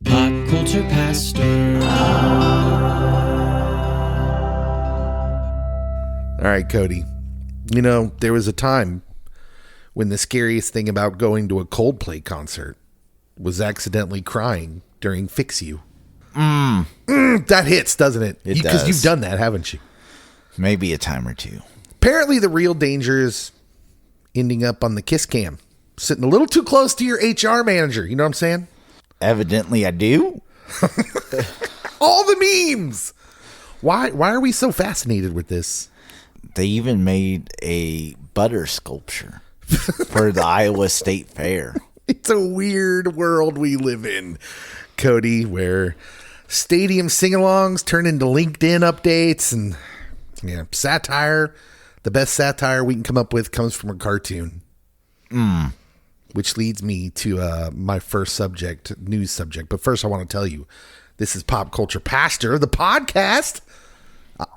Pop Culture Pastor. All right, Cody. You know, there was a time when the scariest thing about going to a Coldplay concert was accidentally crying during Fix You. That hits, doesn't it? It does. Because you've done that, haven't you? Maybe a time or two. Apparently, the real danger is ending up on the kiss cam, sitting a little too close to your HR manager. You know what I'm saying? Evidently, I do. All the memes. Why are we so fascinated with this? They even made a butter sculpture for the Iowa State Fair. It's a weird world we live in, Cody, where stadium sing-alongs turn into LinkedIn updates and satire. The best satire we can come up with comes from a cartoon. Which leads me to my first subject, news subject. But first, I want to tell you, this is Pop Culture Pastor, the podcast.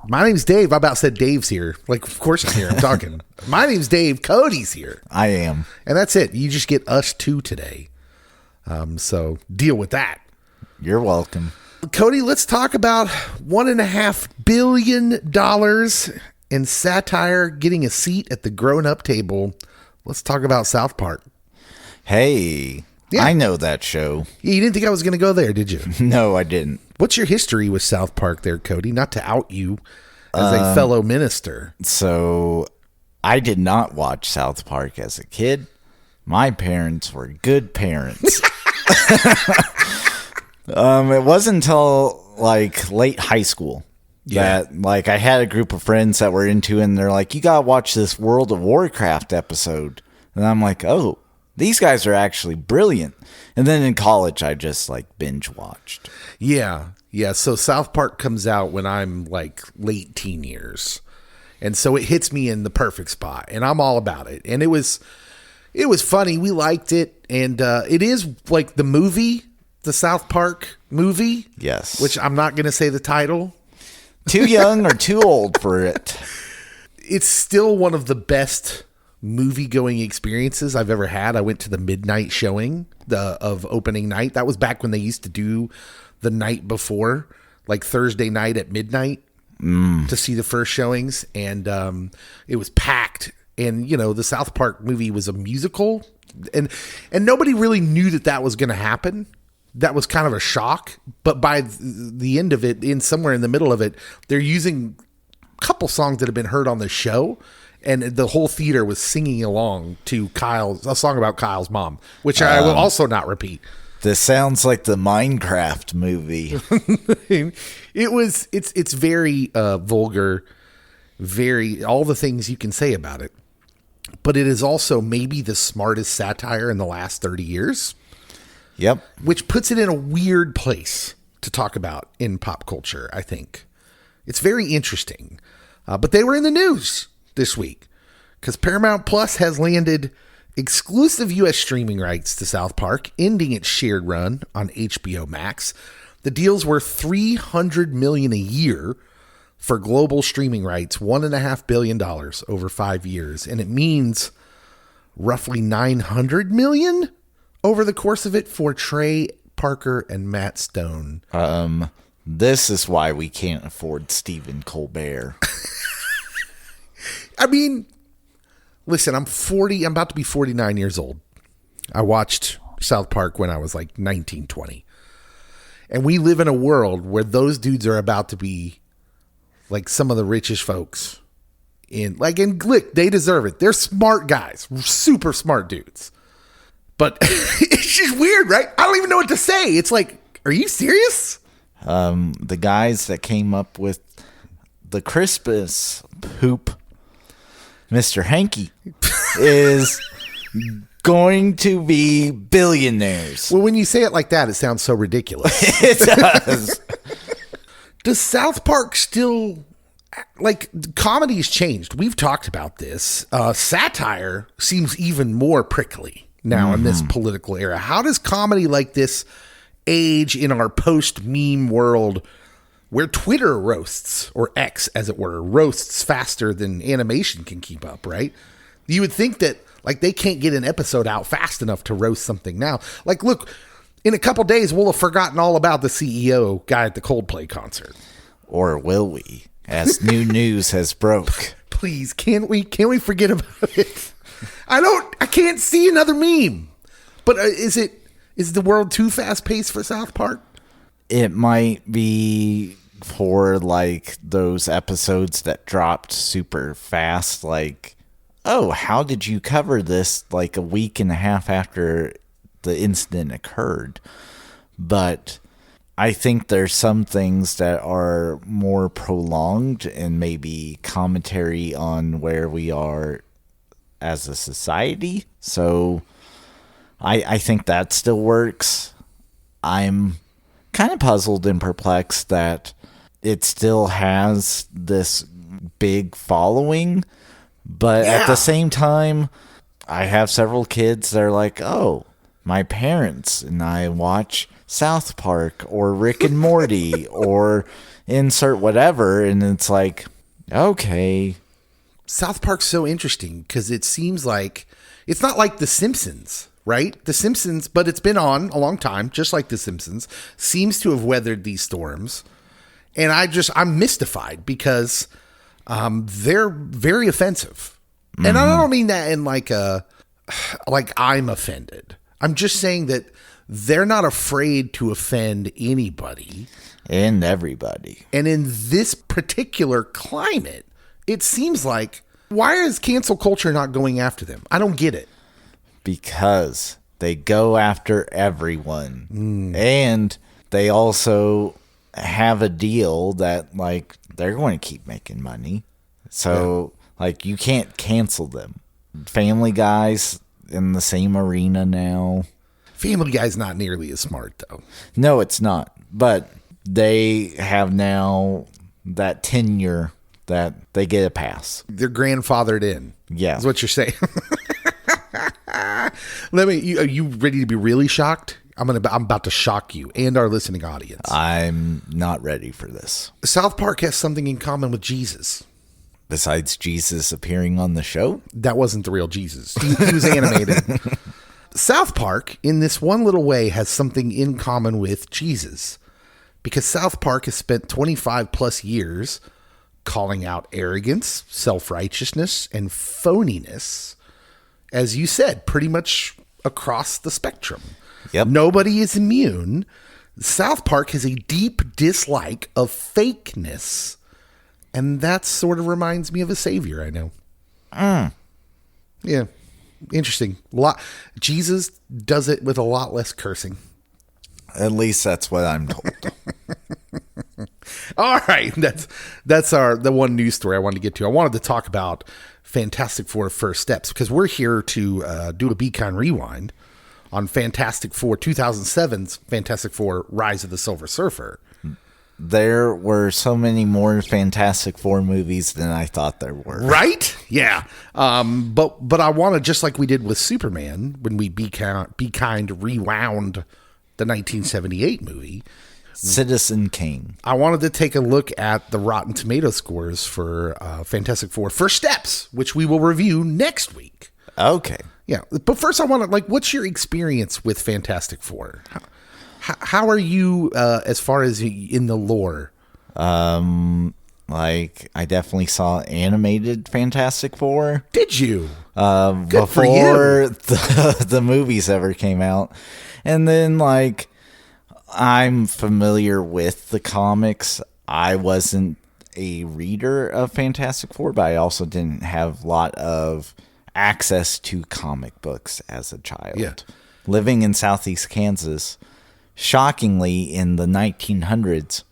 My name's Dave. I about said Dave's here. Like, of course I'm here. I'm talking. My name's Dave. Cody's here. I am. And that's it. You just get us two today. So deal with that. You're welcome. Cody, let's talk about $1.5 billion in satire getting a seat at the grown-up table. Let's talk about South Park. Hey, Yeah. I know that show. You didn't think I was going to go there, did you? No, I didn't. What's your history with South Park there, Cody? Not to out you as a fellow minister. So, I did not watch South Park as a kid. My parents were good parents. It wasn't until like late high school that like I had a group of friends that were into it, and they're like, you gotta watch this World of Warcraft episode. And I'm like, oh, these guys are actually brilliant. And then in college, I just like binge watched. Yeah. So South Park comes out when I'm like late teen years. And so it hits me in the perfect spot. And I'm all about it. And it was funny. We liked it. And it is like the movie, the South Park movie. Yes. Which I'm not going to say the title. Too young or too old for it. It's still one of the best movie-going experiences I've ever had. I went to the midnight showing of opening night. That was back when they used to do the night before, like Thursday night at midnight, to see the first showings. And it was packed. And, you know, the South Park movie was a musical. And nobody really knew that was going to happen. That was kind of a shock. But by the end of it, somewhere in the middle of it, they're using a couple songs that have been heard on the show. And the whole theater was singing along to a song about Kyle's mom, which I will also not repeat. This sounds like the Minecraft movie. It's very vulgar, very all the things you can say about it. But it is also maybe the smartest satire in the last 30 years. Yep. Which puts it in a weird place to talk about in pop culture, I think. It's very interesting. But they were in the news this week because Paramount Plus has landed exclusive U.S. streaming rights to South Park, ending its shared run on HBO Max. The deal's worth $300 million a year for global streaming rights, $1.5 billion over 5 years, and it means roughly $900 million over the course of it for Trey Parker and Matt Stone. This is why we can't afford Stephen Colbert. I mean, listen, I'm about to be 49 years old. I watched South Park when I was like 19, 20. And we live in a world where those dudes are about to be like some of the richest folks and look, they deserve it. They're smart guys, super smart dudes. But it's just weird, right? I don't even know what to say. It's like, are you serious? The guys that came up with the Christmas poop, Mr. Hanky, is going to be billionaires. Well, when you say it like that, it sounds so ridiculous. It does. Does South Park still, like, comedy's changed? We've talked about this. Satire seems even more prickly now in this political era. How does comedy like this age in our post-meme world where Twitter roasts, or X as it were, roasts faster than animation can keep up, right? You would think that, like, they can't get an episode out fast enough to roast something now. Like, look, In a couple days, we'll have forgotten all about the CEO guy at the Coldplay concert. Or will we? As new news has broke. Please, can't we forget about it? I can't see another meme. But is the world too fast paced for South Park? It might be for like those episodes that dropped super fast. Like, oh, how did you cover this like a week and a half after the incident occurred? But I think there's some things that are more prolonged and maybe commentary on where we are as a society. So I think that still works. I'm kind of puzzled and perplexed that it still has this big following. But at the same time, I have several kids that are like, oh, my parents and I watch South Park or Rick and Morty or insert whatever. And it's like, okay. South Park's so interesting because it seems like it's not like The Simpsons, right? The Simpsons, but it's been on a long time, just like The Simpsons, seems to have weathered these storms. And I'm mystified because they're very offensive. Mm-hmm. And I don't mean that in like I'm offended. I'm just saying that they're not afraid to offend anybody. And everybody. And in this particular climate, it seems like, why is cancel culture not going after them? I don't get it. Because they go after everyone. And they also have a deal that, like, they're going to keep making money. So, like, you can't cancel them. Family Guy's in the same arena now. Family Guy's not nearly as smart, though. No, it's not. But they have now that tenure that they get a pass. They're grandfathered in. Yeah. Is what you're saying. Are you ready to be really shocked? I'm about to shock you and our listening audience. I'm not ready for this. South Park has something in common with Jesus. Besides Jesus appearing on the show? That wasn't the real Jesus. He was animated. South Park, in this one little way, has something in common with Jesus. Because South Park has spent 25 plus years calling out arrogance, self-righteousness, and phoniness, as you said, pretty much across the spectrum. Yep. Nobody is immune. South Park has a deep dislike of fakeness. And that sort of reminds me of a savior I know. Yeah. Interesting. Jesus does it with a lot less cursing. At least that's what I'm told. All right. That's the one news story I wanted to get to. I wanted to talk about Fantastic Four First Steps because we're here to do a Be Kind rewind on Fantastic Four 2007's Fantastic Four Rise of the Silver Surfer. There were so many more Fantastic Four movies than I thought there were. Right? Yeah. But I want to, just like we did with Superman, when we Be Kind rewound the 1978 movie, Citizen Kane. I wanted to take a look at the Rotten Tomato scores for Fantastic Four First Steps, which we will review next week. Okay. Yeah. But first I want to, what's your experience with Fantastic Four? How are you as far as in the lore? I definitely saw animated Fantastic Four. Did you? Before for you. The movies ever came out. And then, I'm familiar with the comics. I wasn't a reader of Fantastic Four, but I also didn't have a lot of access to comic books as a child. Yeah. Living in Southeast Kansas, shockingly, in the 1900s,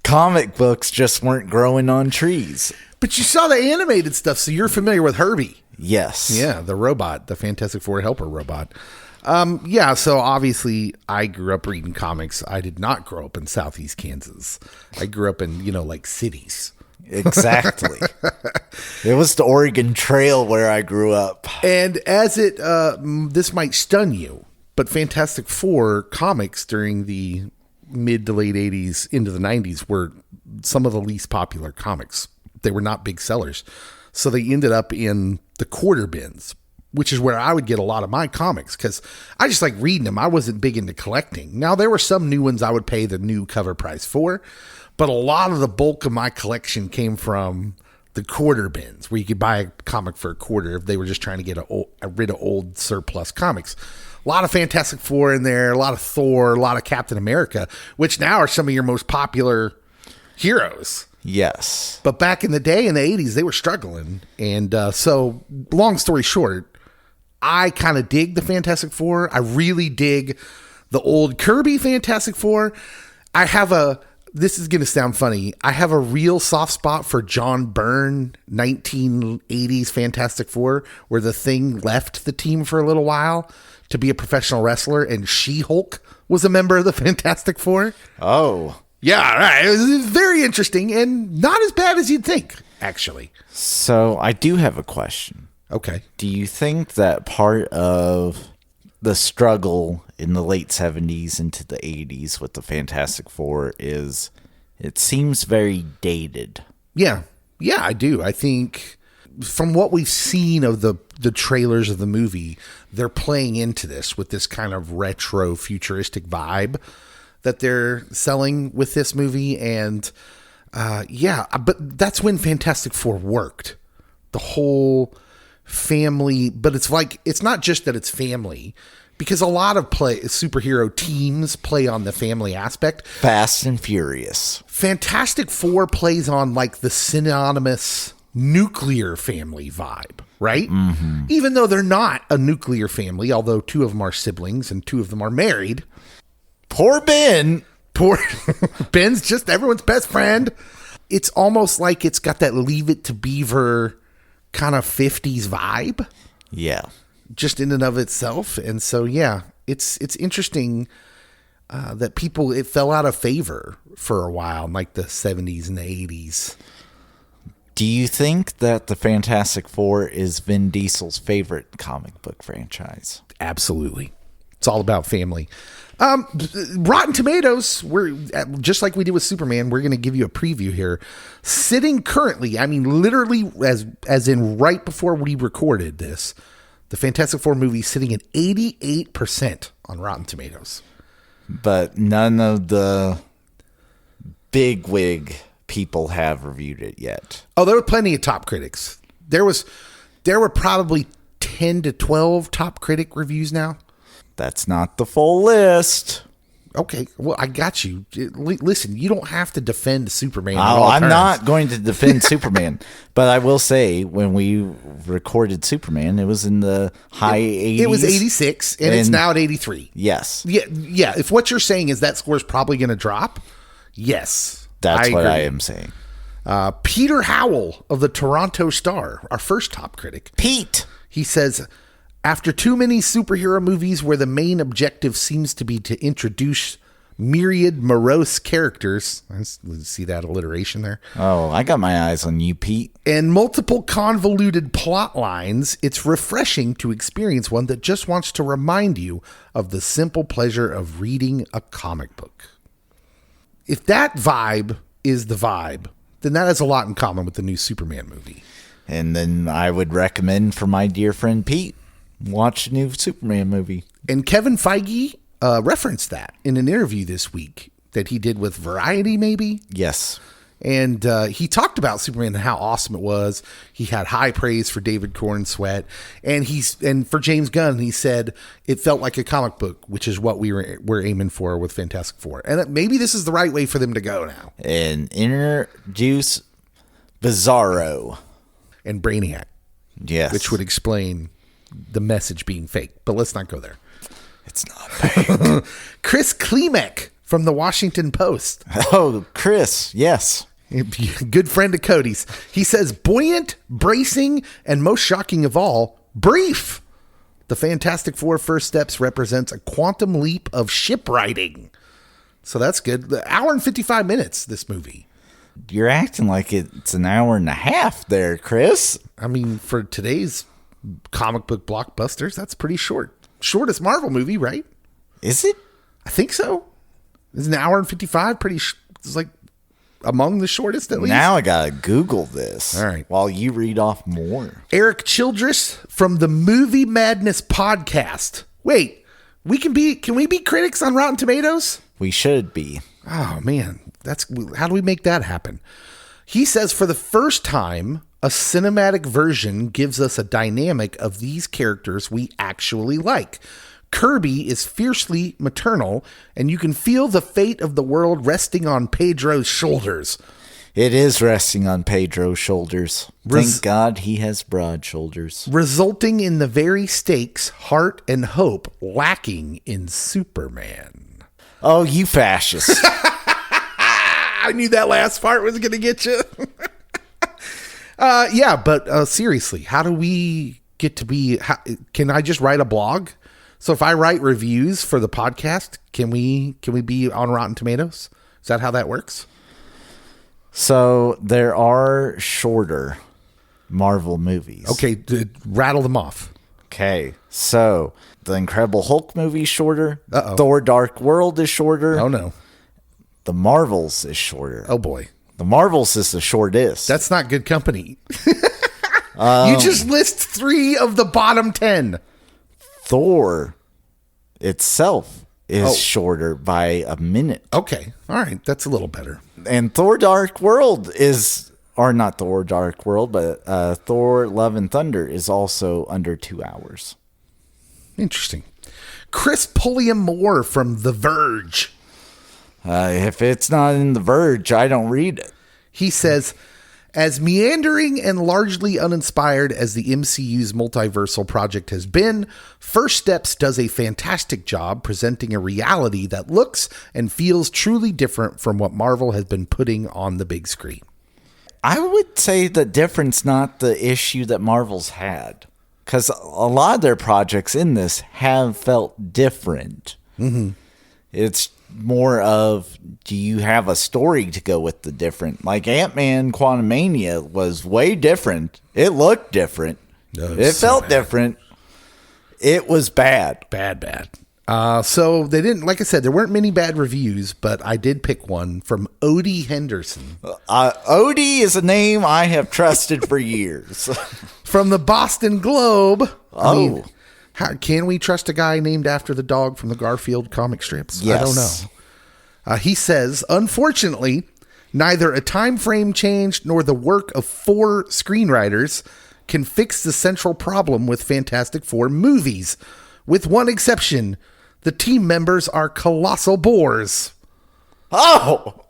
comic books just weren't growing on trees. But you saw the animated stuff, so you're familiar with Herbie. Yes. Yeah, the robot, the Fantastic Four helper robot. So obviously I grew up reading comics. I did not grow up in Southeast Kansas. I grew up in, cities. Exactly. It was the Oregon Trail where I grew up. And as this might stun you, but Fantastic Four comics during the mid to late 80s into the 90s were some of the least popular comics. They were not big sellers. So they ended up in the quarter bins, which is where I would get a lot of my comics because I just like reading them. I wasn't big into collecting. Now, there were some new ones I would pay the new cover price for, but a lot of the bulk of my collection came from the quarter bins where you could buy a comic for a quarter if they were just trying to get rid of old surplus comics. A lot of Fantastic Four in there, a lot of Thor, a lot of Captain America, which now are some of your most popular heroes. Yes. But back in the day, in the 80s, they were struggling. And so, long story short, I kind of dig the Fantastic Four. I really dig the old Kirby Fantastic Four. This is going to sound funny. I have a real soft spot for John Byrne, 1980s Fantastic Four, where the Thing left the team for a little while to be a professional wrestler, and She-Hulk was a member of the Fantastic Four. Oh. Yeah, right. It was very interesting and not as bad as you'd think, actually. So I do have a question. Okay. Do you think that part of the struggle in the late 70s into the 80s with the Fantastic Four is it seems very dated? Yeah. Yeah, I do. I think from what we've seen of the trailers of the movie, they're playing into this with this kind of retro futuristic vibe that they're selling with this movie. And but that's when Fantastic Four worked. The whole family, but it's not just that it's family, because a lot of superhero teams play on the family aspect. Fast and Furious. Fantastic Four plays on like the synonymous nuclear family vibe, right? Mm-hmm. Even though they're not a nuclear family, although 2 of them are siblings and 2 of them are married. Poor Ben. Ben's just everyone's best friend. It's almost like it's got that Leave It to Beaver kind of 50s vibe. Yeah. Just in and of itself. And so, yeah, it's interesting that it fell out of favor for a while in like the 70s and the 80s. Do you think that the Fantastic Four is Vin Diesel's favorite comic book franchise? Absolutely. It's all about family. Rotten Tomatoes, we're just like we did with Superman. We're going to give you a preview here. Sitting currently, I mean, literally as in right before we recorded this, the Fantastic Four movie sitting at 88% on Rotten Tomatoes. But none of the bigwig people have reviewed it yet. Oh, there were plenty of top critics. There were probably 10 to 12 top critic reviews now. That's not the full list. Okay, well, I got you. Listen, you don't have to defend Superman. Oh, I'm not going to defend Superman, but I will say when we recorded Superman, it was in the high 80s. It was 86, and it's now at 83. Yes. Yeah. If what you're saying is that score is probably going to drop, yes. That's what I am saying. Peter Howell of the Toronto Star, our first top critic. Pete. He says, after too many superhero movies where the main objective seems to be to introduce myriad morose characters, let's see that alliteration there. Oh, I got my eyes on you, Pete. And multiple convoluted plot lines, it's refreshing to experience one that just wants to remind you of the simple pleasure of reading a comic book. If that vibe is the vibe, then that has a lot in common with the new Superman movie. And then I would recommend for my dear friend Pete, watch the new Superman movie. And Kevin Feige referenced that in an interview this week that he did with Variety, maybe? Yes. And he talked about Superman and how awesome it was. He had high praise for David Cornsweet. And for James Gunn, he said it felt like a comic book, which is what we're aiming for with Fantastic Four. And maybe this is the right way for them to go now. And introduce Bizarro. And Brainiac. Yes. Which would explain the message being fake. But let's not go there. It's not fake. Chris Klimek from the Washington Post. Oh, Chris. Yes. Good friend of Cody's. He says, buoyant, bracing, and most shocking of all, brief. The Fantastic Four First Steps represents a quantum leap of shipwriting. So that's good. The hour and 55 minutes, this movie. You're acting like it's an hour and a half there, Chris. I mean, for today's comic book blockbusters, that's pretty short. Shortest Marvel movie, right? Is it? I think so. It's an hour and 55. It's like among the shortest at least. Now I gotta Google this. All right. While you read off more. Eric Childress from the Movie Madness podcast. Wait, can we be critics on Rotten Tomatoes? We should be. Oh man, how do we make that happen? He says for the first time, a cinematic version gives us a dynamic of these characters we actually like. Kirby is fiercely maternal, and you can feel the fate of the world resting on Pedro's shoulders. It is resting on Pedro's shoulders. Thank God he has broad shoulders. Resulting in the very stakes, heart, and hope lacking in Superman. Oh, you fascist. I knew that last part was going to get you. But seriously, how do we get to be... can I just write a blog? So if I write reviews for the podcast, can we be on Rotten Tomatoes? Is that how that works? So there are shorter Marvel movies. Okay, rattle them off. Okay, so the Incredible Hulk movie is shorter. Uh-oh. Thor Dark World is shorter. Oh, no. The Marvels is shorter. Oh, boy. The Marvels is the shortest. That's not good company. You just list 3 of the bottom 10. Thor itself is shorter by a minute. Okay. All right. That's a little better. And Thor Dark World or not Thor Dark World, but Thor Love and Thunder is also under 2 hours. Interesting. Chris Pulliam Moore from The Verge. If it's not in The Verge, I don't read it. He says, as meandering and largely uninspired as the MCU's multiversal project has been, First Steps does a fantastic job presenting a reality that looks and feels truly different from what Marvel has been putting on the big screen. I would say the difference, not the issue that Marvel's had. Because a lot of their projects in this have felt different. Mm-hmm. It's more of, do you have a story to go with the different? Like Ant-Man Quantumania was way different. It looked different. It felt different. It was bad. Bad. So they didn't, like I said, there weren't many bad reviews, but I did pick one from Odie Henderson. Odie is a name I have trusted for years. From the Boston Globe. Oh. I mean, can we trust a guy named after the dog from the Garfield comic strips? Yes. I don't know. He says, unfortunately, neither a time frame change nor the work of 4 screenwriters can fix the central problem with Fantastic Four movies. With one exception, the team members are colossal bores. Oh!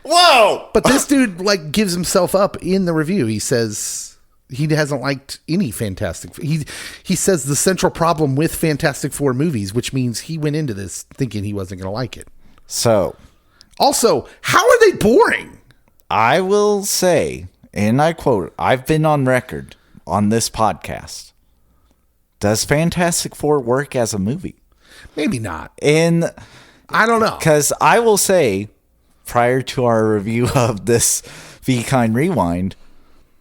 Whoa! But this dude gives himself up in the review. He says he hasn't liked any Fantastic. He says the central problem with Fantastic Four movies, which means he went into this thinking he wasn't going to like it. So, also, how are they boring? I will say, and I quote, I've been on record on this podcast. Does Fantastic Four work as a movie? Maybe not. And I don't know. Because I will say, prior to our review of this Be Kind Rewind,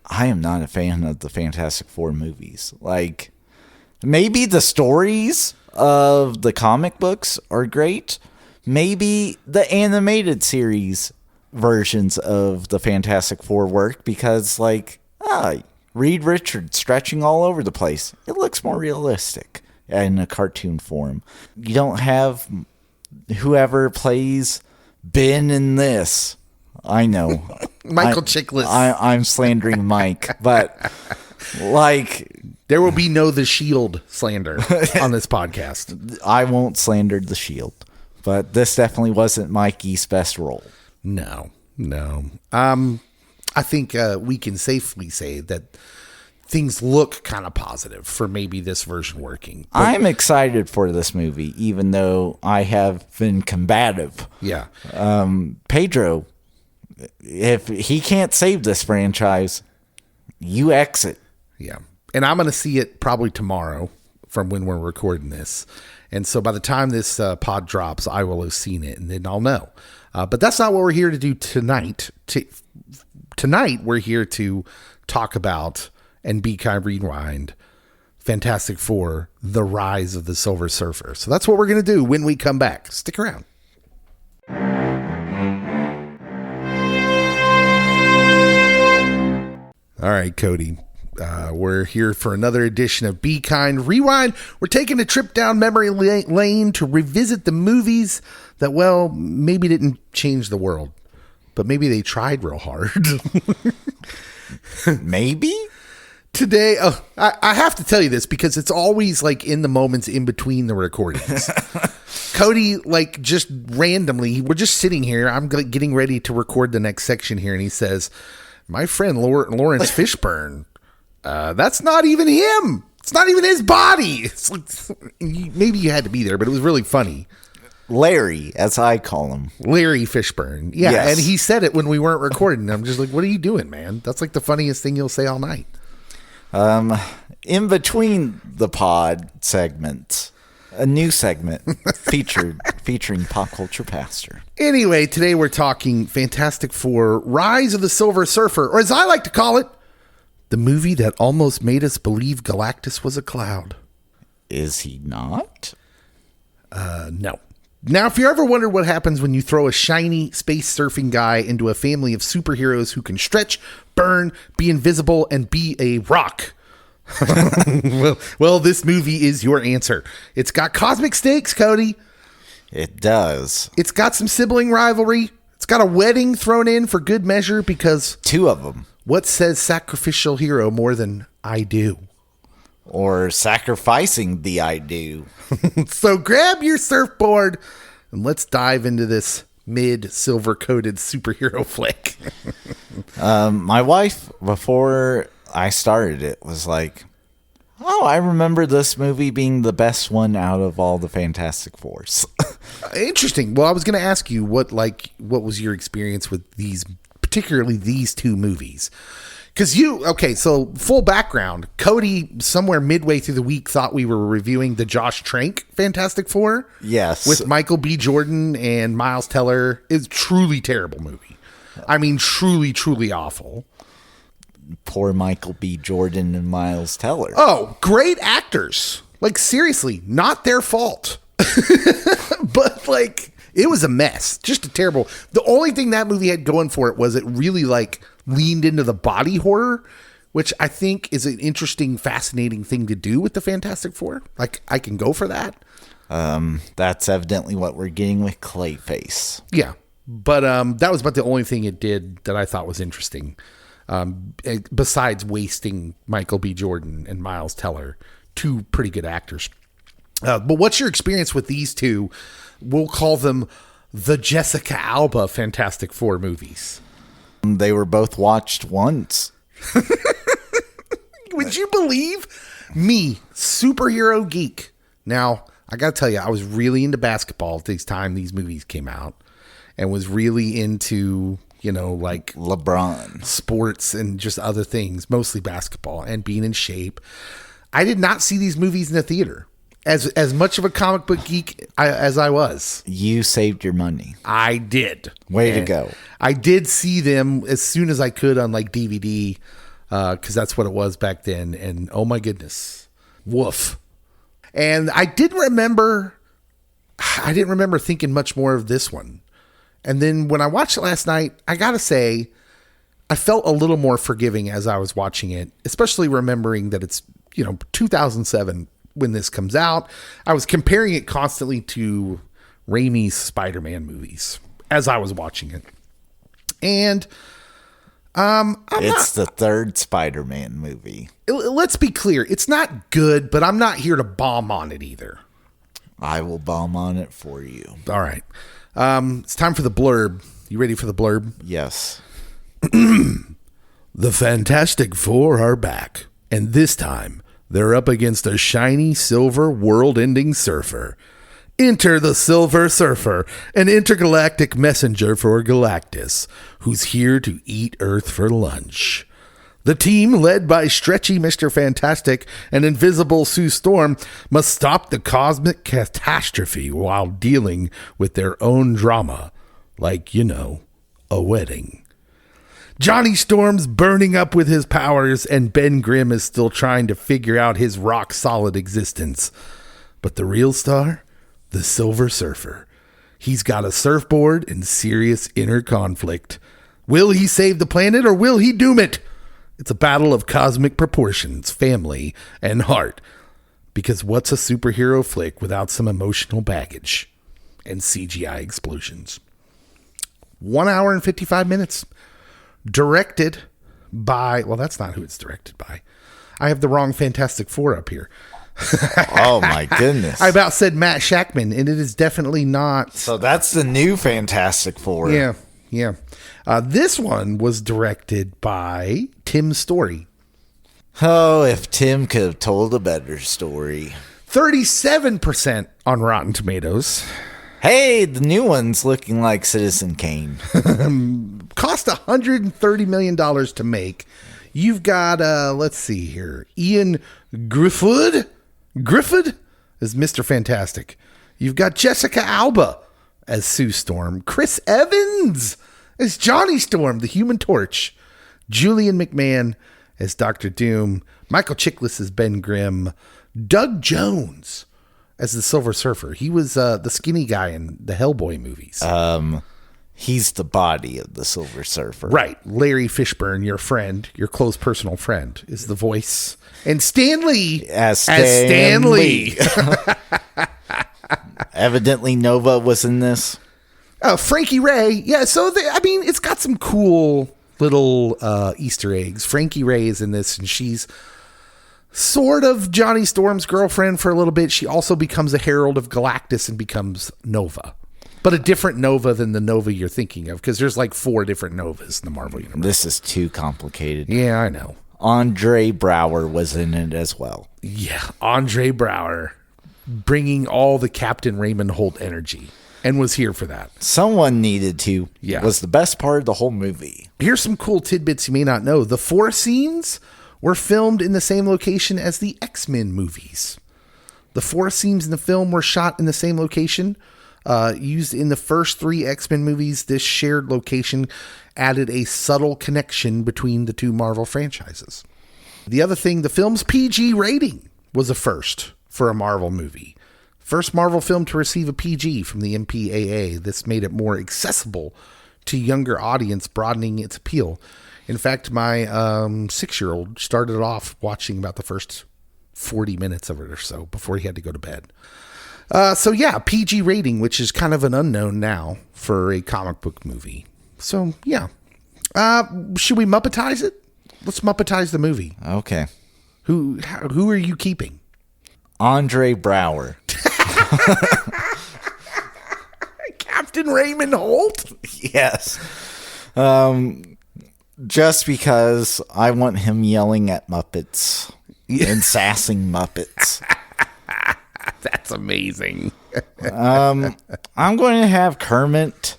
I am not a fan of the Fantastic Four movies. Like, maybe the stories of the comic books are great. Maybe the animated series versions of the Fantastic Four work because, Reed Richards stretching all over the place. It looks more realistic in a cartoon form. You don't have whoever plays Ben in this. I know. Michael Chiklis. I'm slandering Mike, but there will be no The Shield slander on this podcast. I won't slander The Shield, but this definitely wasn't Mikey's best role. No. I think we can safely say that things look kind of positive for maybe this version working. But I'm excited for this movie, even though I have been combative. Yeah. Pedro, if he can't save this franchise, you exit. Yeah. And I'm going to see it probably tomorrow from when we're recording this. And so by the time this pod drops, I will have seen it and then I'll know. But that's not what we're here to do tonight. Tonight, we're here to talk about and Be Kind Rewind Fantastic Four, The Rise of the Silver Surfer. So that's what we're going to do when we come back. Stick around. All right, Cody. We're here for another edition of Be Kind Rewind. We're taking a trip down memory lane to revisit the movies that, well, maybe didn't change the world, but maybe they tried real hard. Maybe? Today, I have to tell you this because it's always like in the moments in between the recordings. Cody, like just randomly, we're just sitting here. I'm getting ready to record the next section here, and he says, "My friend Lawrence Fishburne, that's not even him. It's not even his body." It's like, maybe you had to be there, but it was really funny. Larry, as I call him. Larry Fishburne. Yeah, yes. And he said it when we weren't recording. I'm just like, what are you doing, man? That's like the funniest thing you'll say all night. In between the pod segments, a new segment featuring Pop Culture Pastor. Anyway, today we're talking Fantastic Four, Rise of the Silver Surfer, or as I like to call it, the movie that almost made us believe Galactus was a cloud. Is he not? No. Now, if you ever wondered what happens when you throw a shiny space surfing guy into a family of superheroes who can stretch, burn, be invisible, and be a rock, well, this movie is your answer. It's got cosmic stakes, Cody. It does. It's got some sibling rivalry. It's got a wedding thrown in for good measure because... 2 of them. What says sacrificial hero more than I do? Or sacrificing the I do. So grab your surfboard and let's dive into this mid-silver coated superhero flick. My wife, before I started it, was like, "Oh, I remember this movie being the best one out of all the Fantastic Fours." Interesting. Well, I was going to ask you what was your experience with these, particularly these 2 movies? Because so full background, Cody, somewhere midway through the week, thought we were reviewing the Josh Trank Fantastic Four. Yes. With Michael B. Jordan and Miles Teller. It's a truly terrible movie. I mean, truly, truly awful. Poor Michael B. Jordan and Miles Teller. Oh, great actors. Like, seriously, not their fault. But, like, it was a mess. Just a terrible... The only thing that movie had going for it was it really, like... leaned into the body horror, which I think is an interesting, fascinating thing to do with the Fantastic Four. Like, I can go for that. That's evidently what we're getting with Clayface. Yeah. But that was about the only thing it did that I thought was interesting. Besides wasting Michael B. Jordan and Miles Teller, 2 pretty good actors. But what's your experience with these 2? We'll call them the Jessica Alba Fantastic Four movies. They were both watched once. Would you believe me, superhero geek? Now, I got to tell you, I was really into basketball at this time these movies came out and was really into, like LeBron, sports and just other things, mostly basketball and being in shape. I did not see these movies in the theater. As much of a comic book geek as I was. You saved your money. I did. Way to go. I did see them as soon as I could on like DVD because that's what it was back then. And oh my goodness. Woof. And I didn't remember thinking much more of this one. And then when I watched it last night, I got to say, I felt a little more forgiving as I was watching it, especially remembering that it's, 2007 when this comes out. I was comparing it constantly to Raimi's Spider-Man movies as I was watching it. And it's the 3rd Spider-Man movie. Let's be clear. It's not good, but I'm not here to bomb on it either. I will bomb on it for you. All right. It's time for the blurb. You ready for the blurb? Yes. The Fantastic Four are back, and this time they're up against a shiny silver world-ending surfer. Enter the Silver Surfer, an intergalactic messenger for Galactus, who's here to eat Earth for lunch. The team, led by stretchy Mr. Fantastic and invisible Sue Storm, must stop the cosmic catastrophe while dealing with their own drama, like, a wedding. Johnny Storm's burning up with his powers, and Ben Grimm is still trying to figure out his rock-solid existence. But the real star? The Silver Surfer. He's got a surfboard and serious inner conflict. Will he save the planet or will he doom it? It's a battle of cosmic proportions, family, and heart. Because what's a superhero flick without some emotional baggage and CGI explosions? 1 hour and 55 minutes. Directed by... Well, that's not who it's directed by. I have the wrong Fantastic Four up here. Oh, my goodness. I about said Matt Shackman, and it is definitely not... So that's the new Fantastic Four. Yeah. This one was directed by Tim Story. Oh, if Tim could have told a better story. 37% on Rotten Tomatoes. Hey, the new one's looking like Citizen Kane. Cost $130 million to make. You've got, let's see here, Ian Griffith as Mr. Fantastic. You've got Jessica Alba as Sue Storm. Chris Evans as Johnny Storm, the Human Torch. Julian McMahon as Dr. Doom. Michael Chiklis as Ben Grimm. Doug Jones as the Silver Surfer. He was the skinny guy in the Hellboy movies. He's the body of the Silver Surfer. Right. Larry Fishburne, your friend, your close personal friend, is the voice. And Stan Lee as Stan Lee. Evidently Nova was in this. Frankie Ray. Yeah, so it's got some cool little Easter eggs. Frankie Ray is in this, and she's sort of Johnny Storm's girlfriend for a little bit. She also becomes a herald of Galactus and becomes Nova. But a different Nova than the Nova you're thinking of, because there's like 4 different Novas in the Marvel Universe. This is too complicated. Yeah, I know. Andre Braugher was in it as well. Yeah, Andre Braugher bringing all the Captain Raymond Holt energy, and was here for that. Someone needed to. Yeah. Was the best part of the whole movie. Here's some cool tidbits you may not know. The 4 scenes were filmed in the same location as the X-Men movies. The 4 scenes in the film were shot in the same location. Used in the first 3 X-Men movies, this shared location added a subtle connection between the 2 Marvel franchises. The other thing, the film's PG rating was a first for a Marvel movie. First Marvel film to receive a PG from the MPAA. This made it more accessible to younger audience, broadening its appeal. In fact, my 6-year-old started off watching about the first 40 minutes of it or so before he had to go to bed. So yeah, PG rating, which is kind of an unknown now for a comic book movie. So yeah. Should we Muppetize it? Let's Muppetize the movie. Okay. Who are you keeping? Andre Braugher. Captain Raymond Holt? Yes. Just because I want him yelling at Muppets and sassing Muppets. That's amazing. I'm going to have Kermit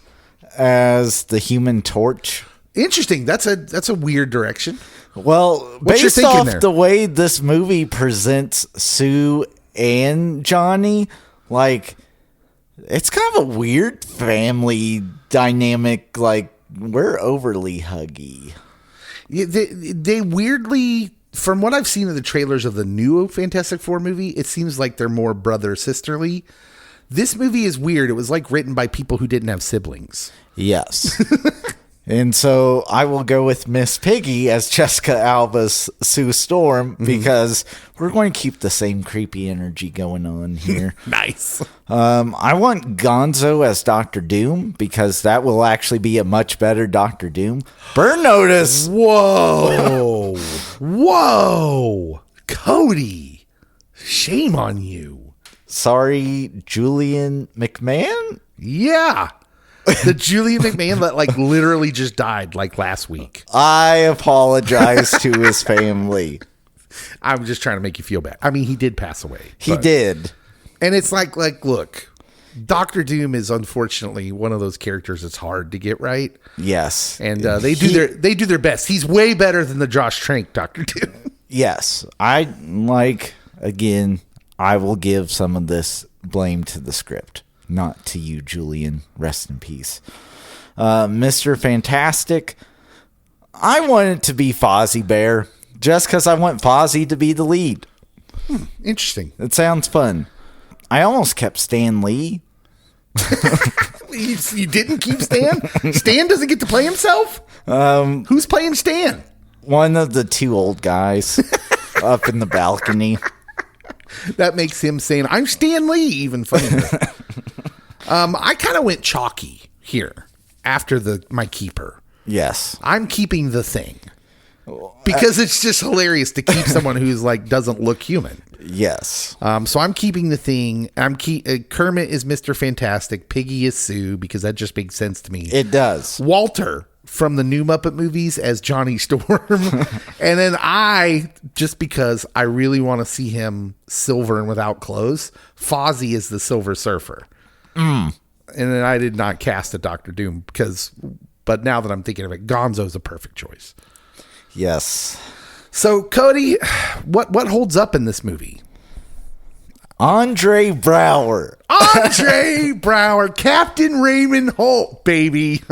as the Human Torch. Interesting. That's a weird direction. Well, based off the way this movie presents Sue and Johnny, like, it's kind of a weird family dynamic. Like, we're overly huggy. Yeah, they weirdly, from what I've seen of the trailers of the new Fantastic Four movie, it seems like they're more brother-sisterly. This movie is weird. It was like written by people who didn't have siblings. Yes. And so I will go with Miss Piggy as Jessica Alba's Sue Storm because we're going to keep the same creepy energy going on here. Nice. I want Gonzo as Dr. Doom because that will actually be a much better Dr. Doom. Burn notice. Whoa. Whoa. Cody. Shame on you. Sorry, Julian McMahon? Yeah. The Julian McMahon that like literally just died like last week. I apologize to his family. I'm just trying to make you feel bad. I mean, he did pass away. He did. And it's like, look, Doctor Doom is unfortunately one of those characters that's hard to get right. Yes. And they do their best. He's way better than the Josh Trank Doctor Doom. Yes. Again, I will give some of this blame to the script. Not to you, Julian. Rest in peace. Mr. Fantastic. I want it to be Fozzie Bear. Just because I want Fozzie to be the lead. Interesting. It sounds fun. I almost kept Stan Lee. You didn't keep Stan? Stan doesn't get to play himself? Who's playing Stan? one of the two old guys up in the balcony. That makes him saying, "I'm Stan Lee," even funnier. I kind of went chalky here after my keeper. Yes. I'm keeping The Thing. Because it's just hilarious to keep someone who's like doesn't look human. Yes. So I'm keeping The Thing. Kermit is Mr. Fantastic. Piggy is Sue because that just makes sense to me. It does. Walter from the new Muppet movies as Johnny Storm. And then just because I really want to see him silver and without clothes, Fozzie is the Silver Surfer. And then I did not cast a Doctor Doom but now that I'm thinking of it, Gonzo's a perfect choice. Yes. So Cody, what holds up in this movie? Andre Braugher. Andre Braugher, Captain Raymond Holt, baby.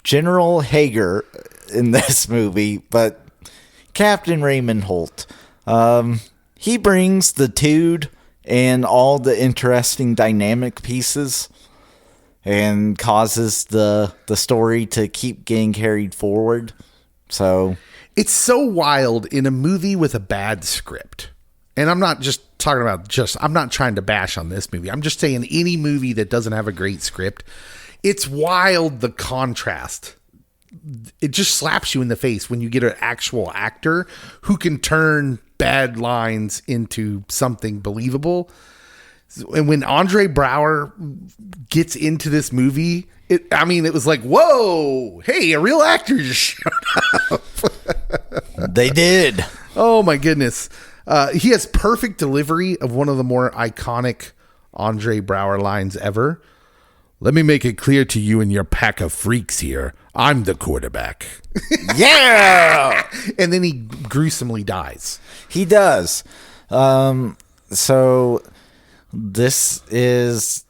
General Hager in this movie, but Captain Raymond Holt. He brings the dude and all the interesting dynamic pieces and causes the story to keep getting carried forward. So it's so wild in a movie with a bad script. And I'm not just talking about I'm not trying to bash on this movie. I'm just saying any movie that doesn't have a great script, it's wild, the contrast. It just slaps you in the face when you get an actual actor who can turn bad lines into something believable. And when Andre Braugher gets into this movie, it was like, whoa, hey, a real actor just showed up. They did. Oh, my goodness. He has perfect delivery of one of the more iconic Andre Braugher lines ever. "Let me make it clear to you and your pack of freaks here. I'm the quarterback." Yeah! And then he gruesomely dies. He does. So this is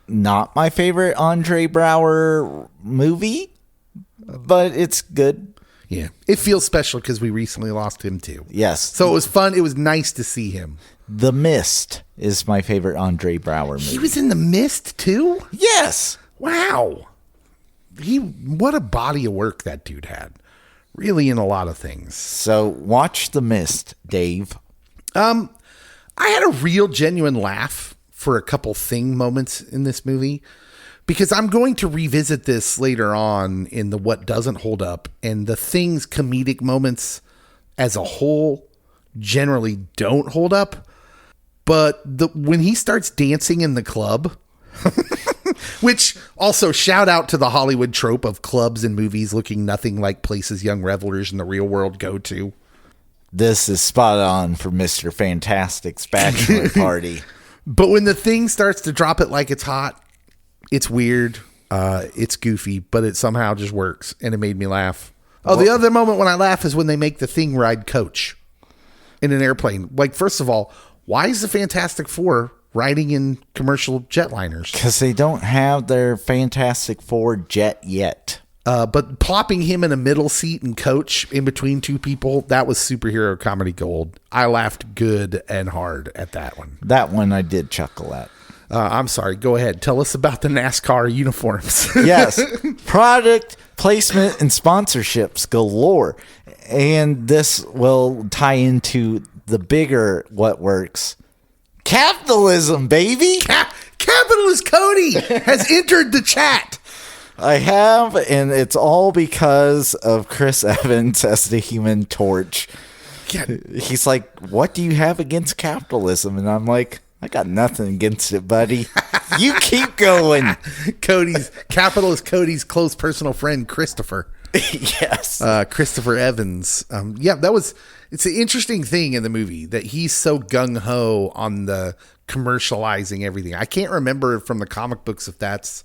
not my favorite Andre Braugher movie, but it's good. Yeah. It feels special because we recently lost him too. Yes. So it was fun. It was nice to see him. The Mist is my favorite Andre Braugher movie. He was in The Mist too? Yes. Wow. What a body of work that dude had. Really in a lot of things. So watch The Mist, Dave. I had a real genuine laugh for a couple thing moments in this movie because I'm going to revisit this later on in the what doesn't hold up, and the Thing's comedic moments as a whole generally don't hold up. But when he starts dancing in the club, which also shout out to the Hollywood trope of clubs and movies looking nothing like places young revelers in the real world go to. This is spot on for Mr. Fantastic's bachelor party. But when the Thing starts to drop it like it's hot, it's weird, it's goofy, but it somehow just works, and it made me laugh. Oh, the other moment when I laugh is when they make the Thing ride coach in an airplane. Like, first of all, why is the Fantastic Four riding in commercial jetliners? Because they don't have their Fantastic Four jet yet. But plopping him in a middle seat and coach in between two people, that was superhero comedy gold. I laughed good and hard at that one. That one I did chuckle at. I'm sorry. Go ahead. Tell us about the NASCAR uniforms. Yes. Product placement and sponsorships galore. And this will tie into the bigger what works. Capitalism, baby. Capitalist Cody has entered the chat. I have, and it's all because of Chris Evans as the Human Torch. Yeah. He's like, what do you have against capitalism? And I'm like, I got nothing against it, buddy. You keep going. Capitalist Cody's close personal friend, Christopher. Yes. Christopher Evans. It's an interesting thing in the movie that he's so gung-ho on the commercializing everything. I can't remember from the comic books if that's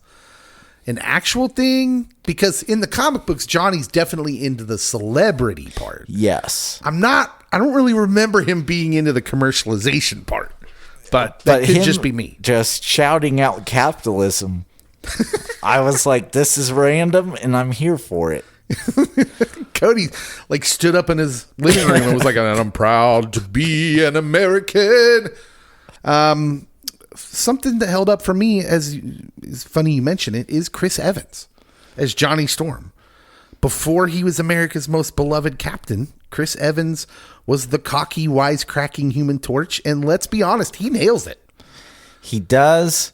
an actual thing, because in the comic books, Johnny's definitely into the celebrity part. Yes. I don't really remember him being into the commercialization part, but that could just be me. Just shouting out capitalism. I was like, this is random and I'm here for it. Cody stood up in his living room and was like, I'm proud to be an American. Something that held up for me, as is funny you mention it, is Chris Evans as Johnny Storm. Before he was America's most beloved captain, Chris Evans was the cocky, wisecracking Human Torch, and let's be honest, he nails it. He does.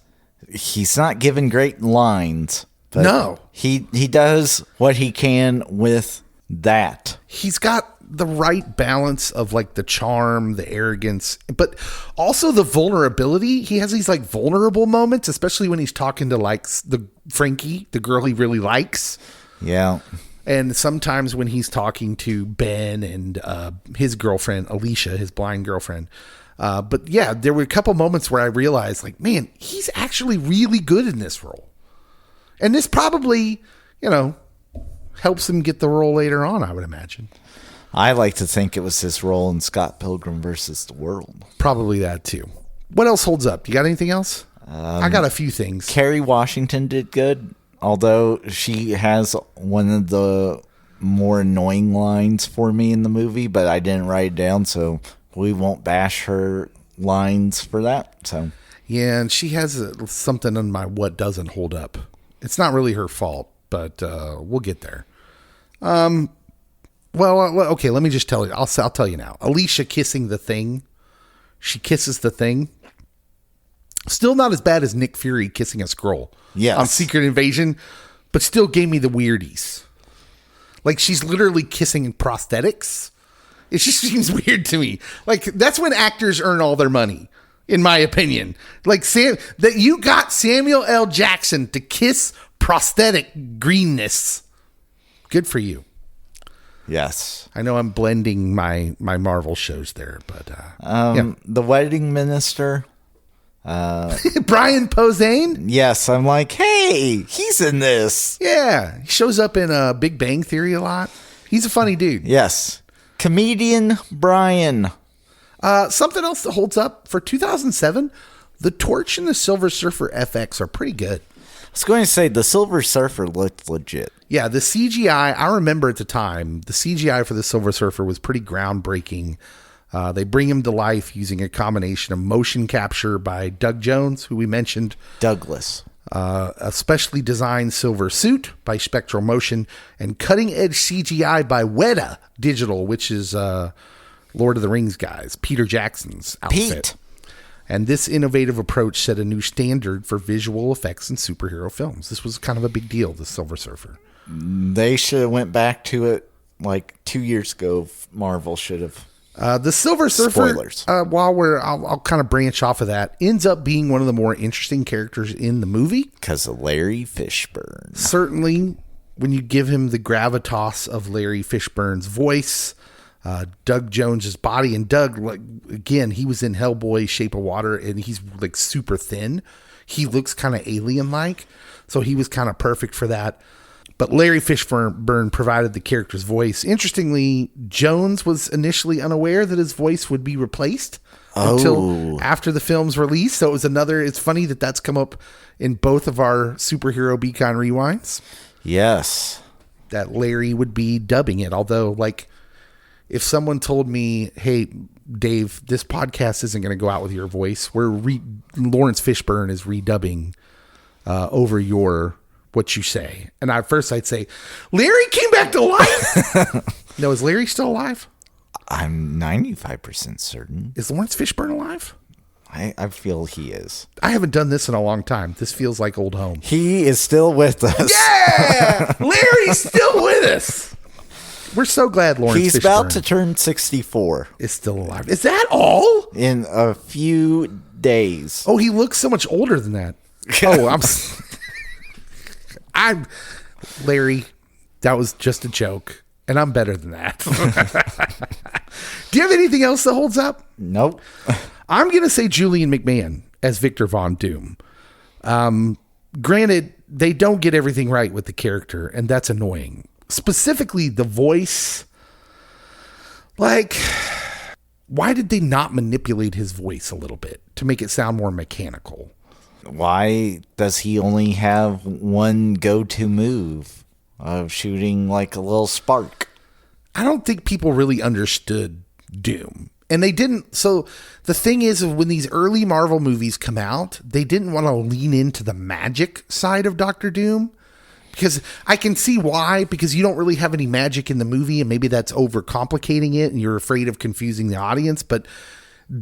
He's not given great lines. But No. He does what he can with that. He's got the right balance of like the charm, the arrogance, but also the vulnerability. He has these like vulnerable moments, especially when he's talking to like the Frankie, the girl he really likes. Yeah. And sometimes when he's talking to Ben and his girlfriend, Alicia, his blind girlfriend. But yeah, there were a couple moments where I realized like, man, he's actually really good in this role. And this probably, helps him get the role later on, I would imagine. I like to think it was his role in Scott Pilgrim versus the World. Probably that too. What else holds up? You got anything else? I got a few things. Kerry Washington did good, although she has one of the more annoying lines for me in the movie, but I didn't write it down, so we won't bash her lines for that. So Yeah, and she has something on my what doesn't hold up. It's not really her fault, but we'll get there. Well, okay, let me just tell you. I'll tell you now. Alicia kissing the Thing. She kisses the Thing. Still not as bad as Nick Fury kissing a Skrull. Yes. On Secret Invasion, but still gave me the weirdies. Like, she's literally kissing prosthetics. It just seems weird to me. Like, that's when actors earn all their money, in my opinion. Like, that you got Samuel L. Jackson to kiss prosthetic greenness. Good for you. yes. I know I'm blending my Marvel shows there, but The Wedding Minister. Brian Posehn. Yes, I'm like, hey, he's in this. Yeah, he shows up in Big Bang Theory a lot. He's a funny dude. Yes. Comedian Brian. Something else that holds up for 2007, The Torch and the Silver Surfer FX are pretty good. I was going to say the Silver Surfer looked legit. Yeah, the CGI, I remember at the time, the CGI for the Silver Surfer was pretty groundbreaking. They bring him to life using a combination of motion capture by Doug Jones, who we mentioned, Douglas. a specially designed silver suit by Spectral Motion, and cutting-edge CGI by Weta Digital, which is Lord of the Rings guys, Peter Jackson's outfit. Pete. And this innovative approach set a new standard for visual effects in superhero films. This was kind of a big deal, the Silver Surfer. They should have went back to it like 2 years ago. Marvel should have. The Silver Surfer, Spoilers. I'll kind of branch off of that, ends up being one of the more interesting characters in the movie. Because of Larry Fishburne. Certainly, when you give him the gravitas of Larry Fishburne's voice, Doug Jones's body, and Doug, like, again, he was in Hellboy: Shape of Water, and he's like super thin. He looks kind of alien-like, so he was kind of perfect for that. But Larry Fishburne provided the character's voice. Interestingly, Jones was initially unaware that his voice would be replaced until after the film's release. So it's funny that that's come up in both of our superhero Beacon rewinds. Yes. That Larry would be dubbing it. Although, like, if someone told me, hey, Dave, this podcast isn't going to go out with your voice. Lawrence Fishburne is redubbing over what you say. And at first I'd say, Larry came back to life. No, is Larry still alive? I'm 95% certain. Is Lawrence Fishburne alive? I feel he is. I haven't done this in a long time. This feels like old home. He is still with us. Yeah! Larry's still with us. We're so glad Lawrence He's Fishburne about to turn 64. is still alive. Is that all? In a few days. Oh, he looks so much older than that. Oh, I'm Larry. That was just a joke, and I'm better than that. Do you have anything else that holds up? Nope. I'm going to say Julian McMahon as Victor Von Doom. Granted, they don't get everything right with the character, and that's annoying. Specifically, the voice. Like, why did they not manipulate his voice a little bit to make it sound more mechanical? Why does he only have one go-to move of shooting like a little spark? I don't think people really understood Doom. And they didn't. So the thing is, when these early Marvel movies come out, they didn't want to lean into the magic side of Doctor Doom. Because I can see why, because you don't really have any magic in the movie, and maybe that's overcomplicating it, and you're afraid of confusing the audience. But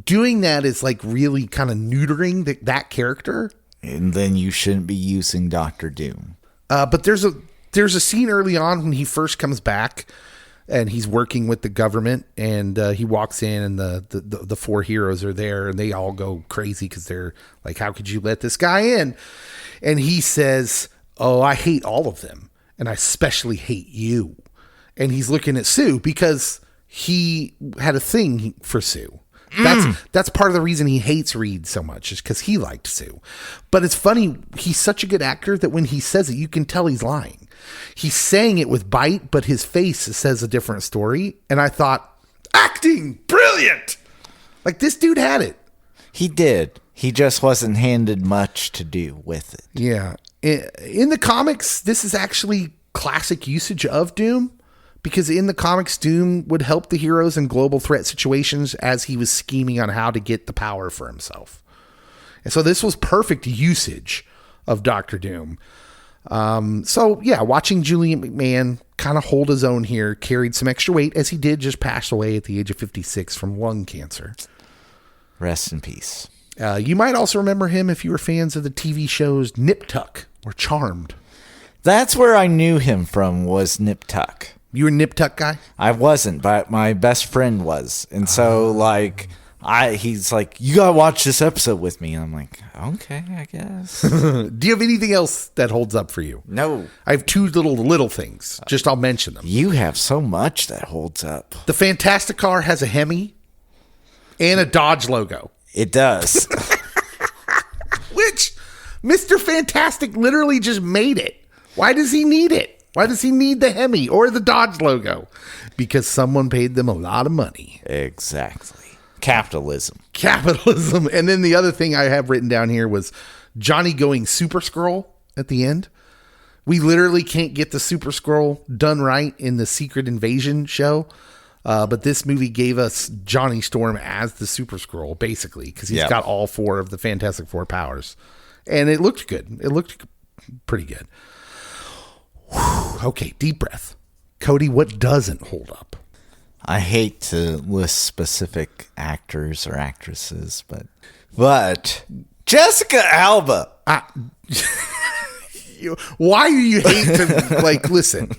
doing that is like really kind of neutering that character. And then you shouldn't be using Dr. Doom. But there's a scene early on when he first comes back, and he's working with the government, and he walks in, and the four heroes are there, and they all go crazy because they're like, how could you let this guy in? And he says, oh, I hate all of them, and I especially hate you. And he's looking at Sue because he had a thing for Sue. That's part of the reason he hates Reed so much, is because he liked Sue. But it's funny, he's such a good actor that when he says it, you can tell he's lying. He's saying it with bite, but his face says a different story. And I thought, acting, brilliant! Like, this dude had it. He did. He just wasn't handed much to do with it. Yeah. In the comics, this is actually classic usage of Doom. Because in the comics, Doom would help the heroes in global threat situations as he was scheming on how to get the power for himself. And so this was perfect usage of Dr. Doom. So, yeah, watching Julian McMahon kind of hold his own here, carried some extra weight, as he did just pass away at the age of 56 from lung cancer. Rest in peace. You might also remember him if you were fans of the TV shows Nip Tuck or Charmed. That's where I knew him from, was Nip Tuck. You were a Nip Tuck guy? I wasn't, but my best friend was. And so, he's like, you got to watch this episode with me. And I'm like, okay, I guess. Do you have anything else that holds up for you? No. I have two little things. Just I'll mention them. You have so much that holds up. The Fantastic Car has a Hemi and a Dodge logo. It does. Which Mr. Fantastic literally just made it. Why does he need it? Why does he need the Hemi or the Dodge logo? Because someone paid them a lot of money. Exactly. Capitalism. And then the other thing I have written down here was Johnny going Super Skrull at the end. We literally can't get the Super Skrull done right in the Secret Invasion show. But this movie gave us Johnny Storm as the Super Skrull, basically, because he's got all four of the Fantastic Four powers. And it looked good. It looked pretty good. Whew. Okay, deep breath. Cody, what doesn't hold up? I hate to list specific actors or actresses, but Jessica Alba. Why do you hate to, listen,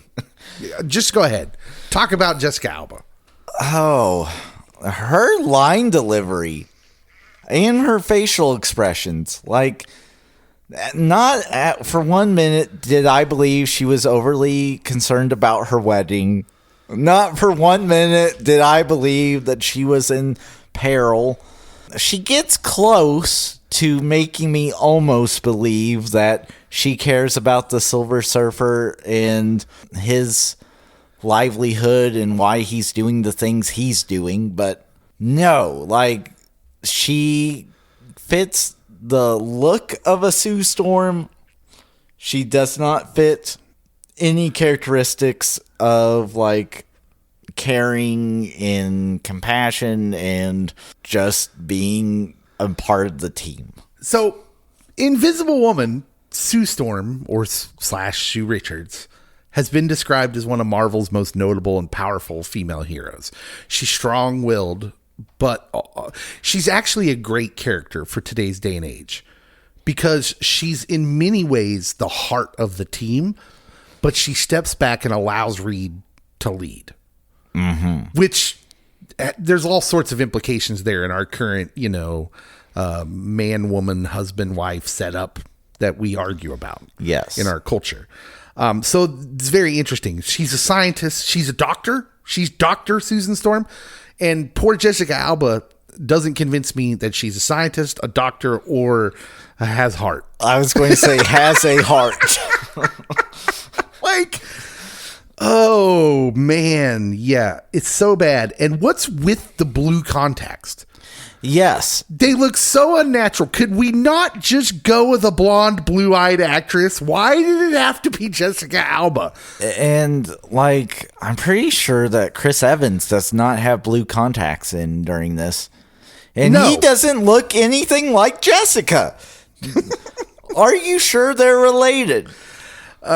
just go ahead. Talk about Jessica Alba. Oh, her line delivery and her facial expressions, not for 1 minute did I believe she was overly concerned about her wedding. Not for 1 minute did I believe that she was in peril. She gets close to making me almost believe that she cares about the Silver Surfer and his livelihood and why he's doing the things he's doing. But no, she fits the look of a Sue Storm. She does not fit any characteristics of caring and compassion and just being a part of the team. So Invisible Woman, Sue Storm, or slash Sue Richards, has been described as one of Marvel's most notable and powerful female heroes. She's strong-willed, but she's actually a great character for today's day and age because she's in many ways the heart of the team, but she steps back and allows Reed to lead. Mm-hmm. Which there's all sorts of implications there in our current, man, woman, husband, wife setup that we argue about. Yes. In our culture. So it's very interesting. She's a scientist. She's a doctor. She's Dr. Susan Storm. And poor Jessica Alba doesn't convince me that she's a scientist, a doctor, or has heart. I was going to say has a heart. Oh, man. Yeah, it's so bad. And what's with the blue context? Yes. They look so unnatural. Could we not just go with a blonde, blue-eyed actress? Why did it have to be Jessica Alba? And, I'm pretty sure that Chris Evans does not have blue contacts in during this. And he doesn't look anything like Jessica. Are you sure they're related?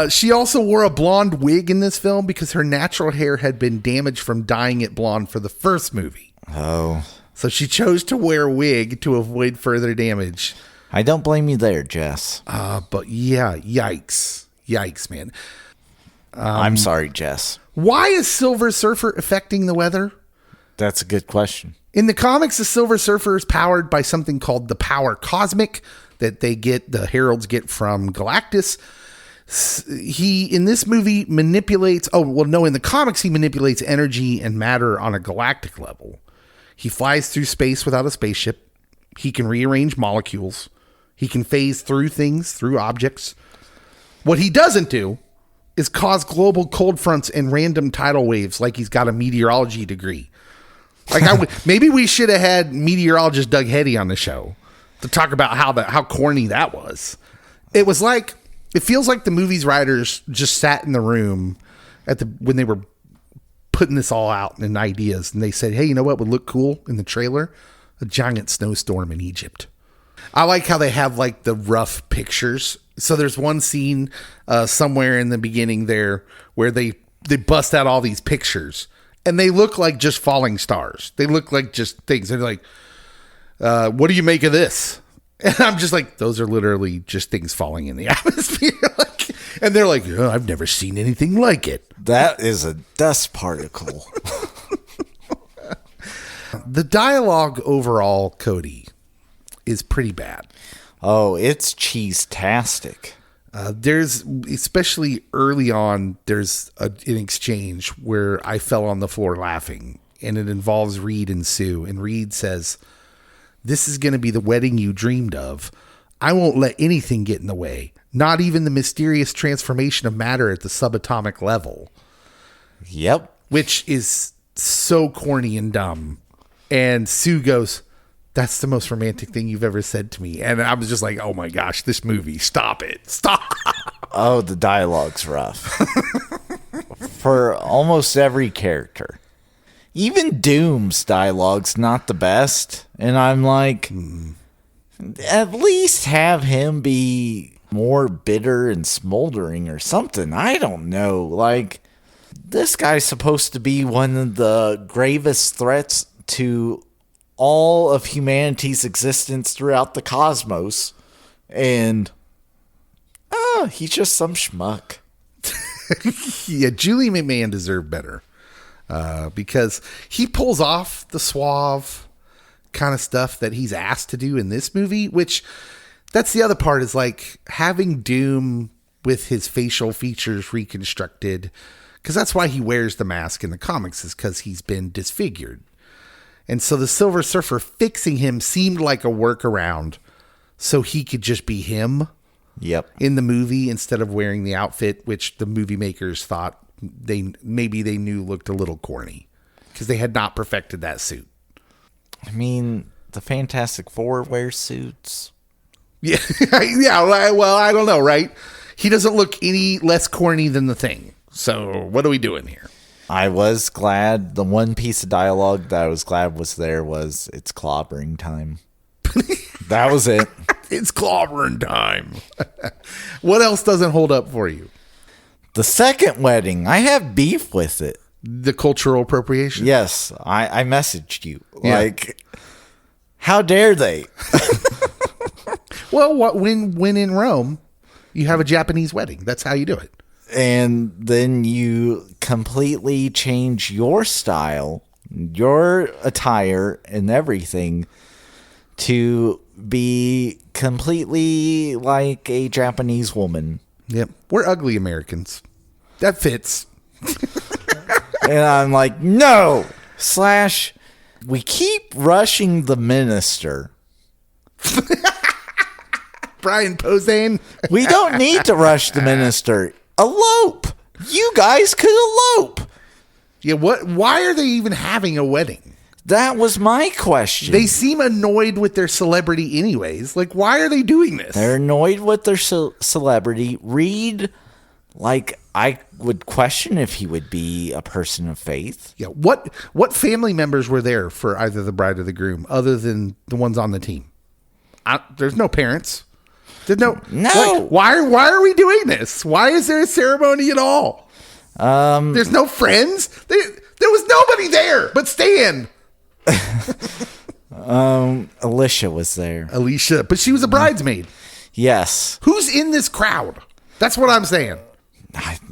She also wore a blonde wig in this film because her natural hair had been damaged from dyeing it blonde for the first movie. Oh. So she chose to wear a wig to avoid further damage. I don't blame you there, Jess. But yeah, yikes. Yikes, man. I'm sorry, Jess. Why is Silver Surfer affecting the weather? That's a good question. In the comics, the Silver Surfer is powered by something called the Power Cosmic that the Heralds get from Galactus. He, in this movie, manipulates... in the comics, he manipulates energy and matter on a galactic level. He flies through space without a spaceship. He can rearrange molecules. He can phase through things, through objects. What he doesn't do is cause global cold fronts and random tidal waves like he's got a meteorology degree. Maybe we should have had meteorologist Doug Heddy on the show to talk about how corny that was. It feels like the movie's writers just sat in the room when they were putting this all out in ideas, and they said, hey, you know what would look cool in the trailer? A giant snowstorm in Egypt. I like how they have like the rough pictures. So there's one scene somewhere in the beginning there where they bust out all these pictures, and they look like just falling stars. They look like just things. They're like, what do you make of this? And I'm just like, those are literally just things falling in the atmosphere. And they're like, oh, I've never seen anything like it. That is a dust particle. The dialogue overall, Cody, is pretty bad. Oh, it's cheese-tastic. There's, especially early on, there's an exchange where I fell on the floor laughing, and it involves Reed and Sue. And Reed says, this is going to be the wedding you dreamed of. I won't let anything get in the way, not even the mysterious transformation of matter at the subatomic level. Yep. Which is so corny and dumb. And Sue goes, that's the most romantic thing you've ever said to me. And I was just like, oh my gosh, this movie, stop it. Stop. Oh, the dialogue's rough. For almost every character. Even Doom's dialogue's not the best. And I'm like, at least have him be more bitter and smoldering or something. I don't know. Like, this guy's supposed to be one of the gravest threats to all of humanity's existence throughout the cosmos. And he's just some schmuck. Yeah, Julie McMahon deserved better. Because he pulls off the suave kind of stuff that he's asked to do in this movie, which that's the other part, is like having Doom with his facial features reconstructed, because that's why he wears the mask in the comics, is because he's been disfigured. And so the Silver Surfer fixing him seemed like a workaround so he could just be him. Yep. In the movie, instead of wearing the outfit, which the movie makers thought they knew looked a little corny because they had not perfected that suit. I mean, the Fantastic Four wear suits. Yeah. Yeah. Well, I don't know, right? He doesn't look any less corny than the Thing. So what are we doing here? I was glad. The one piece of dialogue that I was glad was there was, it's clobbering time. That was it. It's clobbering time. What else doesn't hold up for you? The second wedding, I have beef with it. The cultural appropriation? Yes, I messaged you. Yeah. Like, how dare they? Well, when in Rome, you have a Japanese wedding. That's how you do it. And then you completely change your style, your attire, and everything to be completely like a Japanese woman. Yep. We're ugly Americans. That fits. And I'm like, no! / we keep rushing the minister. Brian Posehn. We don't need to rush the minister. Elope! You guys could elope! Yeah, why are they even having a wedding? That was my question. They seem annoyed with their celebrity anyways. Like, why are they doing this? They're annoyed with their celebrity. Reed, like, I would question if he would be a person of faith. Yeah. What family members were there for either the bride or the groom other than the ones on the team? There's no parents. No. No. Why are we doing this? Why is there a ceremony at all? There's no friends. There was nobody there but Stan. Alicia was there. Alicia, but she was a bridesmaid. Yes. Who's in this crowd? That's what I'm saying.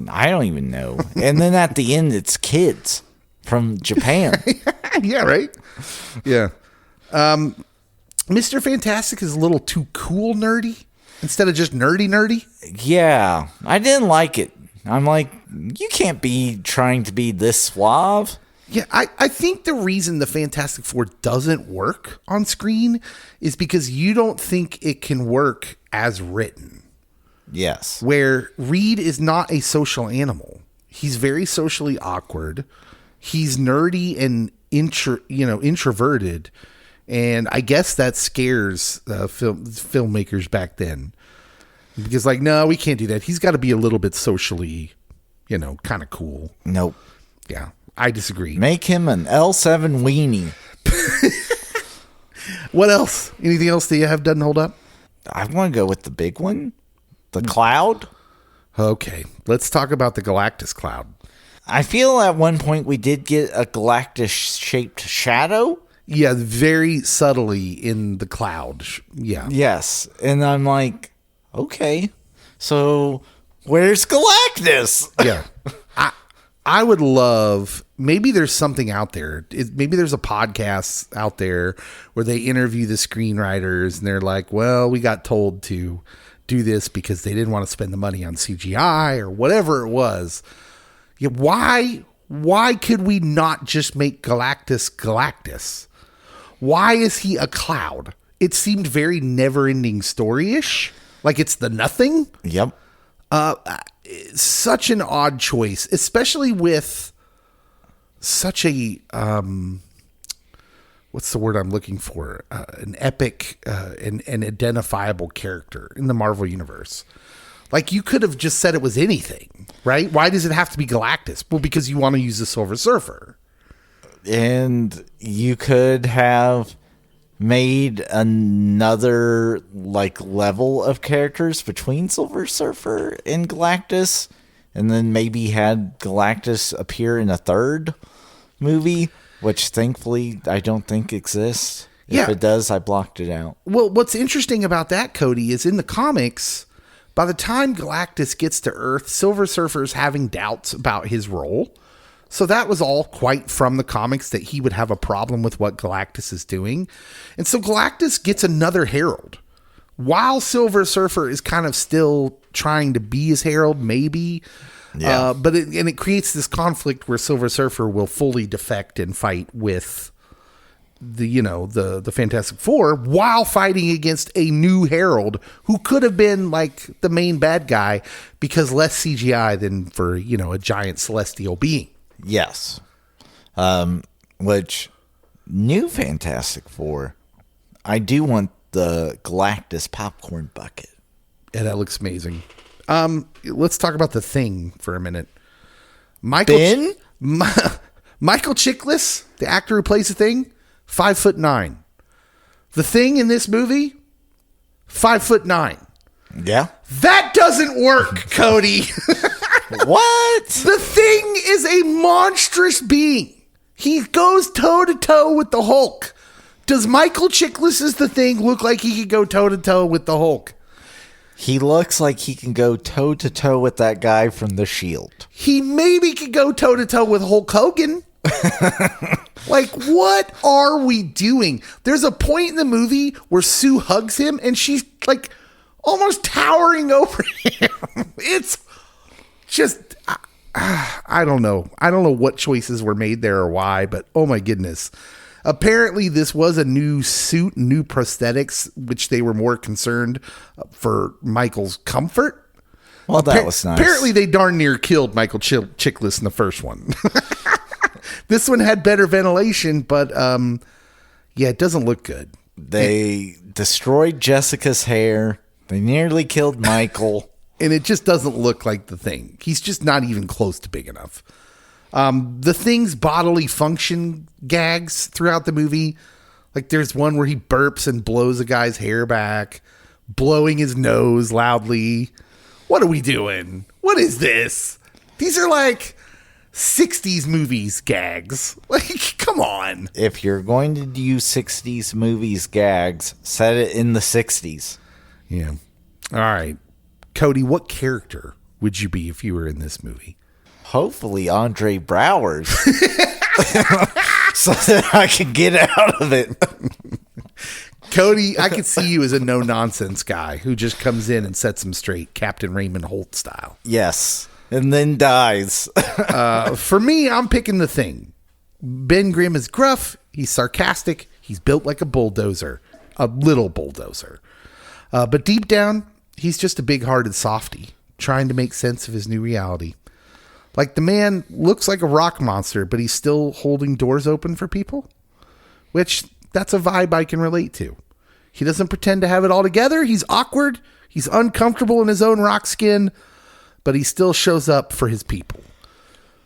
I don't even know. And then at the end, it's kids from Japan. Yeah, right? Yeah. Mr. Fantastic is a little too cool nerdy instead of just nerdy. Yeah. I didn't like it. I'm like, you can't be trying to be this suave. Yeah, I think the reason the Fantastic Four doesn't work on screen is because you don't think it can work as written. Yes. Where Reed is not a social animal. He's very socially awkward. He's nerdy and introverted. And I guess that scares filmmakers back then. Because no, we can't do that. He's got to be a little bit socially, kind of cool. Nope. Yeah, I disagree. Make him an L7 weenie. What else? Anything else that you have doesn't hold up? I want to go with the big one. The cloud. Okay, let's talk about the Galactus cloud. I feel at one point we did get a Galactus-shaped shadow. Yeah, very subtly in the cloud. Yeah. Yes, and I'm like, okay, so where's Galactus? Yeah. I would love, maybe there's something out there. Maybe there's a podcast out there where they interview the screenwriters and they're like, well, we got told to do this because they didn't want to spend the money on CGI or whatever it was. Yeah, why could we not just make Galactus? Why is he a cloud? It seemed very never-ending story-ish. Like it's the nothing. Yep. Such an odd choice, especially with such a what's the word I'm looking for? An epic and identifiable character in the Marvel universe. Like you could have just said it was anything, right? Why does it have to be Galactus? Well, because you want to use the Silver Surfer. And you could have made another level of characters between Silver Surfer and Galactus, and then maybe had Galactus appear in a third movie, which thankfully I don't think exists. If it does, I blocked it out. Well, what's interesting about that, Cody, is in the comics, by the time Galactus gets to Earth, Silver Surfer's having doubts about his role. So that was all quite from the comics that he would have a problem with what Galactus is doing. And so Galactus gets another herald. While Silver Surfer is kind of still trying to be his herald, maybe. Yeah. But it creates this conflict where Silver Surfer will fully defect and fight with the Fantastic Four while fighting against a new herald who could have been like the main bad guy because less CGI than for, a giant celestial being. Yes. Which, new Fantastic Four, I do want the Galactus popcorn bucket. Yeah, that looks amazing. Let's talk about the Thing for a minute. Michael Chiklis, the actor who plays the Thing, 5'9". The Thing in this movie, 5'9". Yeah. That doesn't work, Cody. What? The Thing is a monstrous being. He goes toe-to-toe with the Hulk. Does Michael Chiklis' The Thing look like he could go toe-to-toe with the Hulk? He looks like he can go toe-to-toe with that guy from The Shield. He maybe could go toe-to-toe with Hulk Hogan. Like, what are we doing? There's a point in the movie where Sue hugs him and she's like almost towering over him. It's just, I don't know. I don't know what choices were made there or why, but oh my goodness. Apparently this was a new suit, new prosthetics, which they were more concerned for Michael's comfort. Well, that was nice. Apparently they darn near killed Michael Chiklis in the first one. This one had better ventilation, but it doesn't look good. They destroyed Jessica's hair. They nearly killed Michael. And it just doesn't look like the Thing. He's just not even close to big enough. The Thing's bodily function gags throughout the movie. Like there's one where he burps and blows a guy's hair back. blowing his nose loudly. What are we doing? What is this? These are like 60s movies gags. Like, come on. If you're going to do 60s movies gags, set it in the 60s. Yeah. All right. Cody, what character would you be if you were in this movie? Hopefully Andre Braugher's. So that I can get out of it. Cody, I could see you as a no-nonsense guy who just comes in and sets him straight, Captain Raymond Holt style. Yes. And then dies. For me, I'm picking the Thing. Ben Grimm is gruff. He's sarcastic. He's built like a bulldozer. A little bulldozer. But deep down, he's just a big-hearted softy, trying to make sense of his new reality. Like, the man looks like a rock monster, but he's still holding doors open for people. Which, that's a vibe I can relate to. He doesn't pretend to have it all together. He's awkward. He's uncomfortable in his own rock skin, but he still shows up for his people.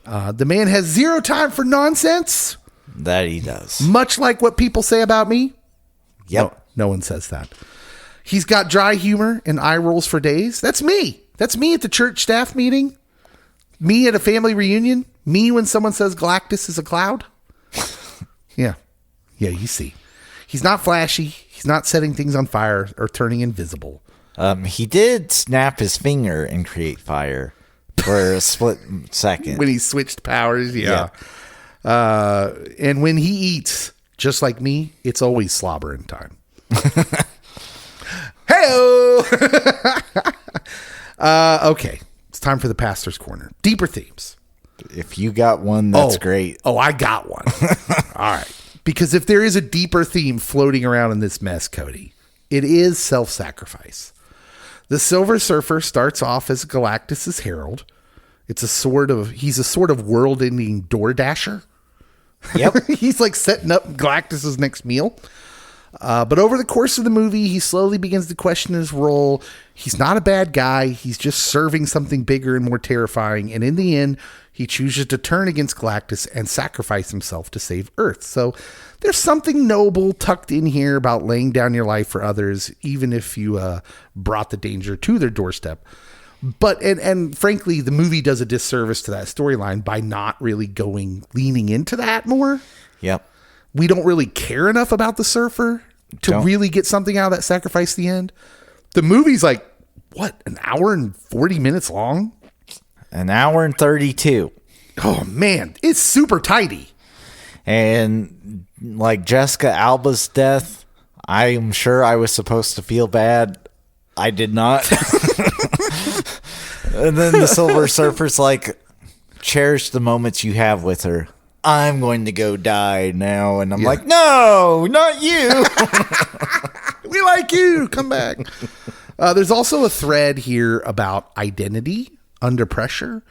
The man has zero time for nonsense. That he does. Much like what people say about me. Yep. No one says that. He's got dry humor and eye rolls for days. That's me. That's me at the church staff meeting. Me at a family reunion. Me when someone says Galactus is a cloud. Yeah. Yeah, you see. He's not flashy. He's not setting things on fire or turning invisible. He did snap his finger and create fire for a split second. When he switched powers, yeah. And when he eats, just like me, it's always slobbering time. Hey-o! Okay. It's time for the Pastor's Corner. Deeper themes. If you got one, that's great. Oh, I got one. All right. Because if there is a deeper theme floating around in this mess, Cody, it is self-sacrifice. The Silver Surfer starts off as Galactus' herald. He's a sort of world-ending door dasher. Yep. He's like setting up Galactus' next meal. But over the course of the movie, he slowly begins to question his role. He's not a bad guy. He's just serving something bigger and more terrifying. And in the end, he chooses to turn against Galactus and sacrifice himself to save Earth. So there's something noble tucked in here about laying down your life for others, even if you brought the danger to their doorstep. But, and frankly, the movie does a disservice to that storyline by not really leaning into that more. Yep. We don't really care enough about the surfer to really get something out of that sacrifice at the end. The movie's like, what, an hour and 40 minutes long? An hour and 32. Oh, man. It's super tidy. And like Jessica Alba's death, I'm sure I was supposed to feel bad. I did not. And then the Silver Surfer's like, cherish the moments you have with her. I'm going to go die now. And I'm like, no, not you. We like you. Come back. There's also a thread here about identity under pressure.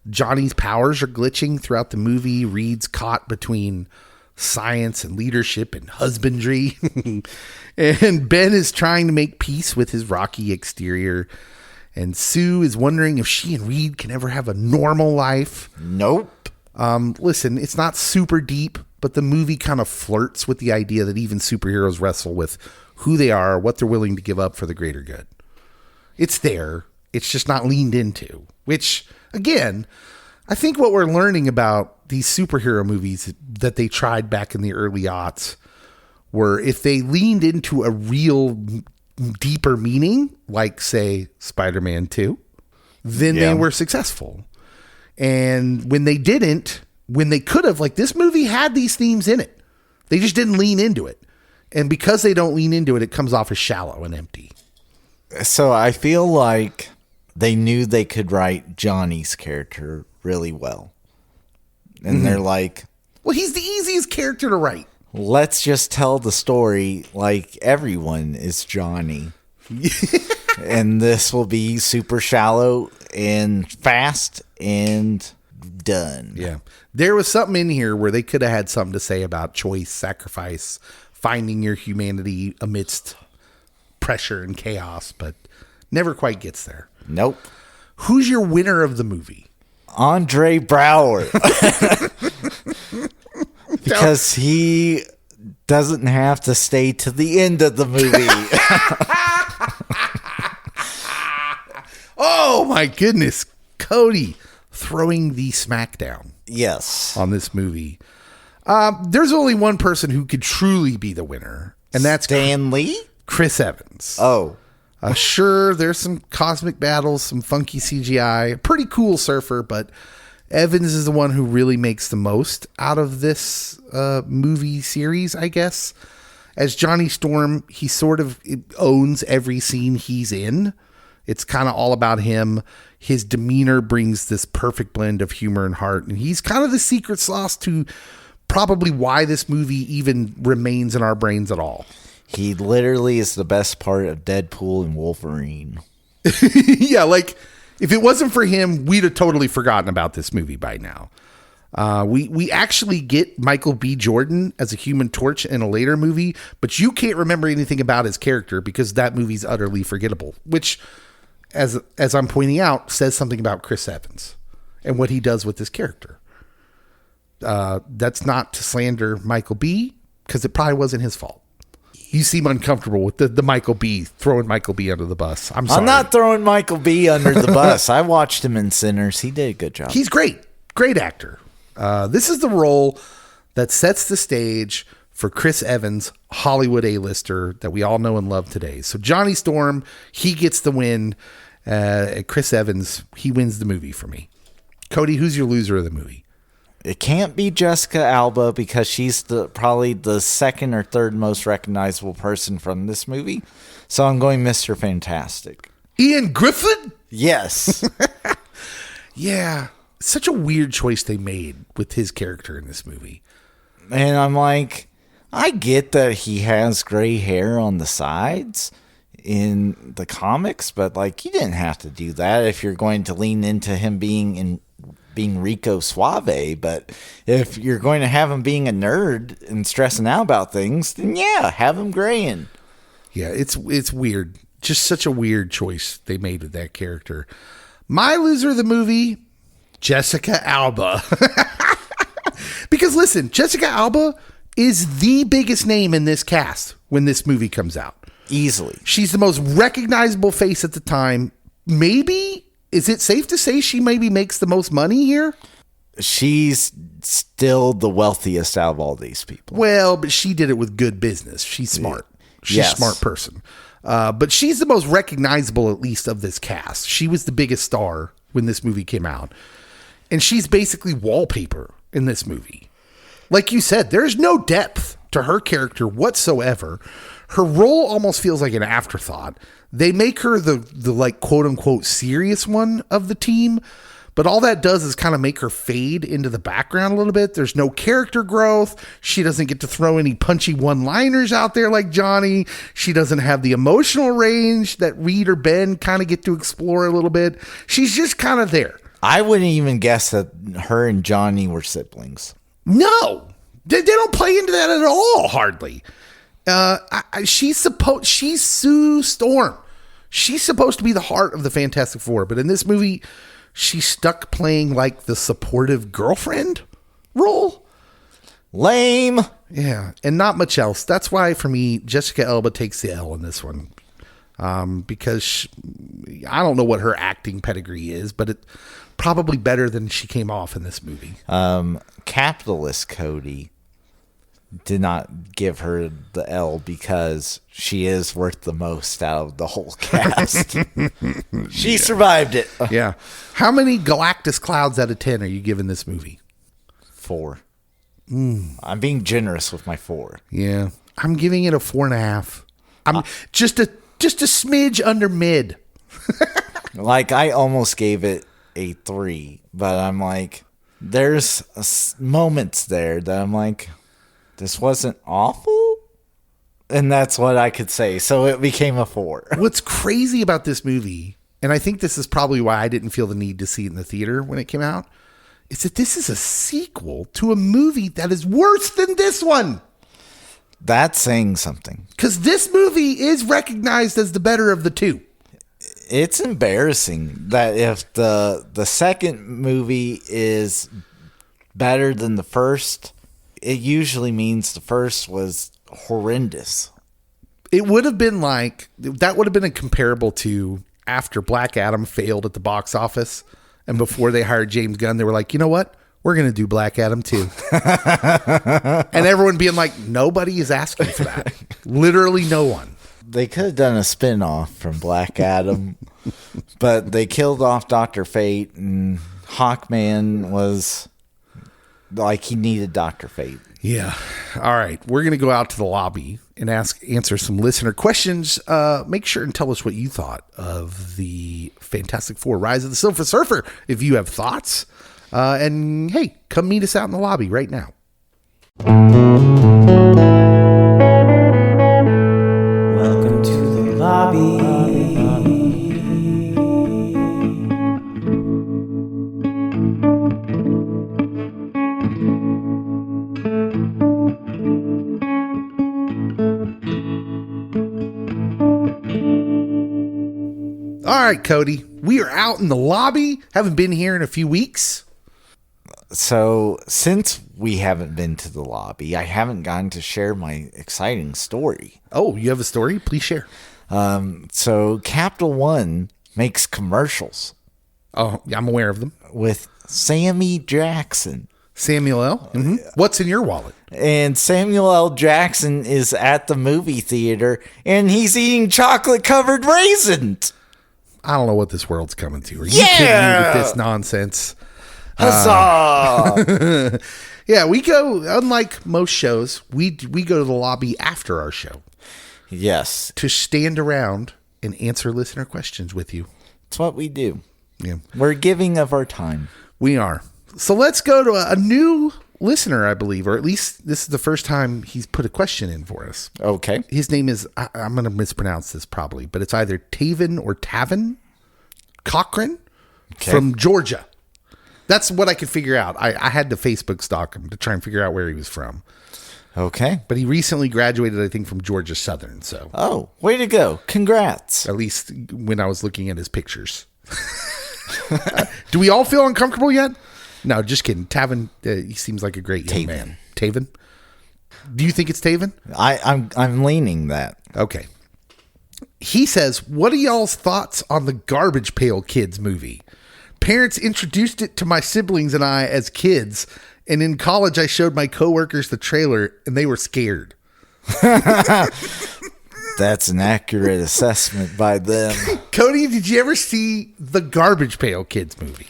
Johnny's powers are glitching throughout the movie. Reed's caught between science and leadership and husbandry. And Ben is trying to make peace with his rocky exterior. And Sue is wondering if she and Reed can ever have a normal life. Nope. Listen, it's not super deep, but the movie kind of flirts with the idea that even superheroes wrestle with who they are, what they're willing to give up for the greater good. It's there. It's just not leaned into, which, again, I think what we're learning about these superhero movies that they tried back in the early aughts were if they leaned into a real deeper meaning, like, say, Spider-Man 2, then they were successful. And when they didn't, when they could have, like, this movie had these themes in it. They just didn't lean into it. And because they don't lean into it, it comes off as shallow and empty. So I feel like they knew they could write Johnny's character really well. And they're like, well, he's the easiest character to write. Let's just tell the story like everyone is Johnny. And this will be super shallow and fast and done. Yeah. There was something in here where they could have had something to say about choice, sacrifice, finding your humanity amidst pressure and chaos, but never quite gets there. Nope. Who's your winner of the movie? Andre Braugher. Because he doesn't have to stay to the end of the movie. Oh my goodness. Cody throwing the smackdown Yes. on this movie. There's only one person who could truly be the winner, and that's Stan Lee? Chris Evans. Oh. Sure, there's some cosmic battles, some funky CGI, pretty cool surfer, but Evans is the one who really makes the most out of this movie series, I guess. As Johnny Storm, he sort of owns every scene he's in. It's kind of all about him. His demeanor brings this perfect blend of humor and heart, and he's kind of the secret sauce to probably why this movie even remains in our brains at all. He literally is the best part of Deadpool and Wolverine. Yeah, like if it wasn't for him, we'd have totally forgotten about this movie by now. We actually get Michael B. Jordan as a Human Torch in a later movie, but you can't remember anything about his character because that movie's utterly forgettable, which, as I'm pointing out, says something about Chris Evans and what he does with this character. That's not to slander Michael B., because it probably wasn't his fault. You seem uncomfortable with the Michael B. throwing Michael B. under the bus. I'm sorry. I'm not throwing Michael B. under the bus. I watched him in Sinners. He did a good job. He's great. Great actor. This is the role that sets the stage for Chris Evans, Hollywood A-lister that we all know and love today. So Johnny Storm, he gets the win. Chris Evans, he wins the movie for me. Cody, who's your loser of the movie? It can't be Jessica Alba because she's probably the second or third most recognizable person from this movie. So I'm going Mr. Fantastic. Ian Griffin? Yes. Yeah. Such a weird choice they made with his character in this movie. And I'm like, I get that he has gray hair on the sides in the comics, but like, you didn't have to do that if you're going to lean into him being Rico Suave. But if you're going to have him being a nerd and stressing out about things, then yeah, have him graying. Yeah, it's weird. Just such a weird choice they made with that character. My loser of the movie, Jessica Alba. Because listen, Jessica Alba is the biggest name in this cast when this movie comes out. Easily. She's the most recognizable face at the time. Maybe, is it safe to say she maybe makes the most money here? She's still the wealthiest out of all these people. Well, but she did it with good business. She's smart. She's Yes. a smart person. But she's the most recognizable, at least, of this cast. She was the biggest star when this movie came out. And she's basically wallpaper in this movie. Like you said, there's no depth to her character whatsoever. Her role almost feels like an afterthought. They make her the like quote unquote serious one of the team, but all that does is kind of make her fade into the background a little bit. There's no character growth. She doesn't get to throw any punchy one-liners out there like Johnny. She doesn't have the emotional range that Reed or Ben kind of get to explore a little bit. She's just kind of there. I wouldn't even guess that her and Johnny were siblings. No, they don't play into that at all. Hardly. She's Sue Storm. She's supposed to be the heart of the Fantastic Four, but in this movie, she's stuck playing like the supportive girlfriend role. Lame. Yeah, and not much else. That's why, for me, Jessica Alba takes the L in this one. Because I don't know what her acting pedigree is, but it's probably better than she came off in this movie. Capitalist Cody did not give her the L because she is worth the most out of the whole cast. She survived it. Yeah. How many Galactus clouds out of 10 are you giving this movie? 4. I'm being generous with my 4. Yeah. I'm giving it a 4.5. I'm just a smidge under mid. Like, I almost gave it a 3, but I'm like, there's moments there that I'm like, this wasn't awful, and that's what I could say. So it became a 4. What's crazy about this movie, and I think this is probably why I didn't feel the need to see it in the theater when it came out, is that this is a sequel to a movie that is worse than this one. That's saying something. Because this movie is recognized as the better of the two. It's embarrassing that if the second movie is better than the first, it usually means the first was horrendous. It would have been like, that would have been a comparable to after Black Adam failed at the box office, and before they hired James Gunn, they were like, you know what? We're going to do Black Adam too. And everyone being like, nobody is asking for that. Literally no one. They could have done a spin-off from Black Adam, but they killed off Dr. Fate, and Hawkman was like, he needed Dr. Fate. Yeah. All right. We're going to go out to the lobby and answer some listener questions. Make sure and tell us what you thought of the Fantastic Four Rise of the Silver Surfer if you have thoughts. And hey, come meet us out in the lobby right now. Welcome to the lobby. All right, Cody, we are out in the lobby. Haven't been here in a few weeks. So since we haven't been to the lobby, I haven't gotten to share my exciting story. Oh, you have a story? Please share. So Capital One makes commercials Oh, I'm aware of them. with Sammy Jackson. Samuel L. Mm-hmm. What's in your wallet? And Samuel L. Jackson is at the movie theater, and he's eating chocolate-covered raisins. I don't know what this world's coming to. Are you kidding me with this nonsense? Huzzah! Yeah, we go, unlike most shows, we go to the lobby after our show Yes, to stand around and answer listener questions with you. it's what we do. Yeah, We're giving of our time. we are. So let's go to a new listener, I believe, or at least this is the first time he's put a question in for us. Okay. His name is, I'm going to mispronounce this probably, but it's either Taven or Tavin Cochran from Georgia. That's what I could figure out. I had to Facebook stalk him to try and figure out where he was from. Okay. But he recently graduated, I think, from Georgia Southern. So Oh, way to go. Congrats. at least when I was looking at his pictures. Do we all feel uncomfortable yet? No, just kidding. Tavin, he seems like a great young man. Taven? Do you think it's Taven? I'm leaning that. Okay. He says, what are y'all's thoughts on the Garbage Pail Kids movie? Parents introduced it to my siblings and I as kids, and in college I showed my coworkers the trailer, and they were scared. That's an accurate assessment by them. Cody, did you ever see the Garbage Pail Kids movie?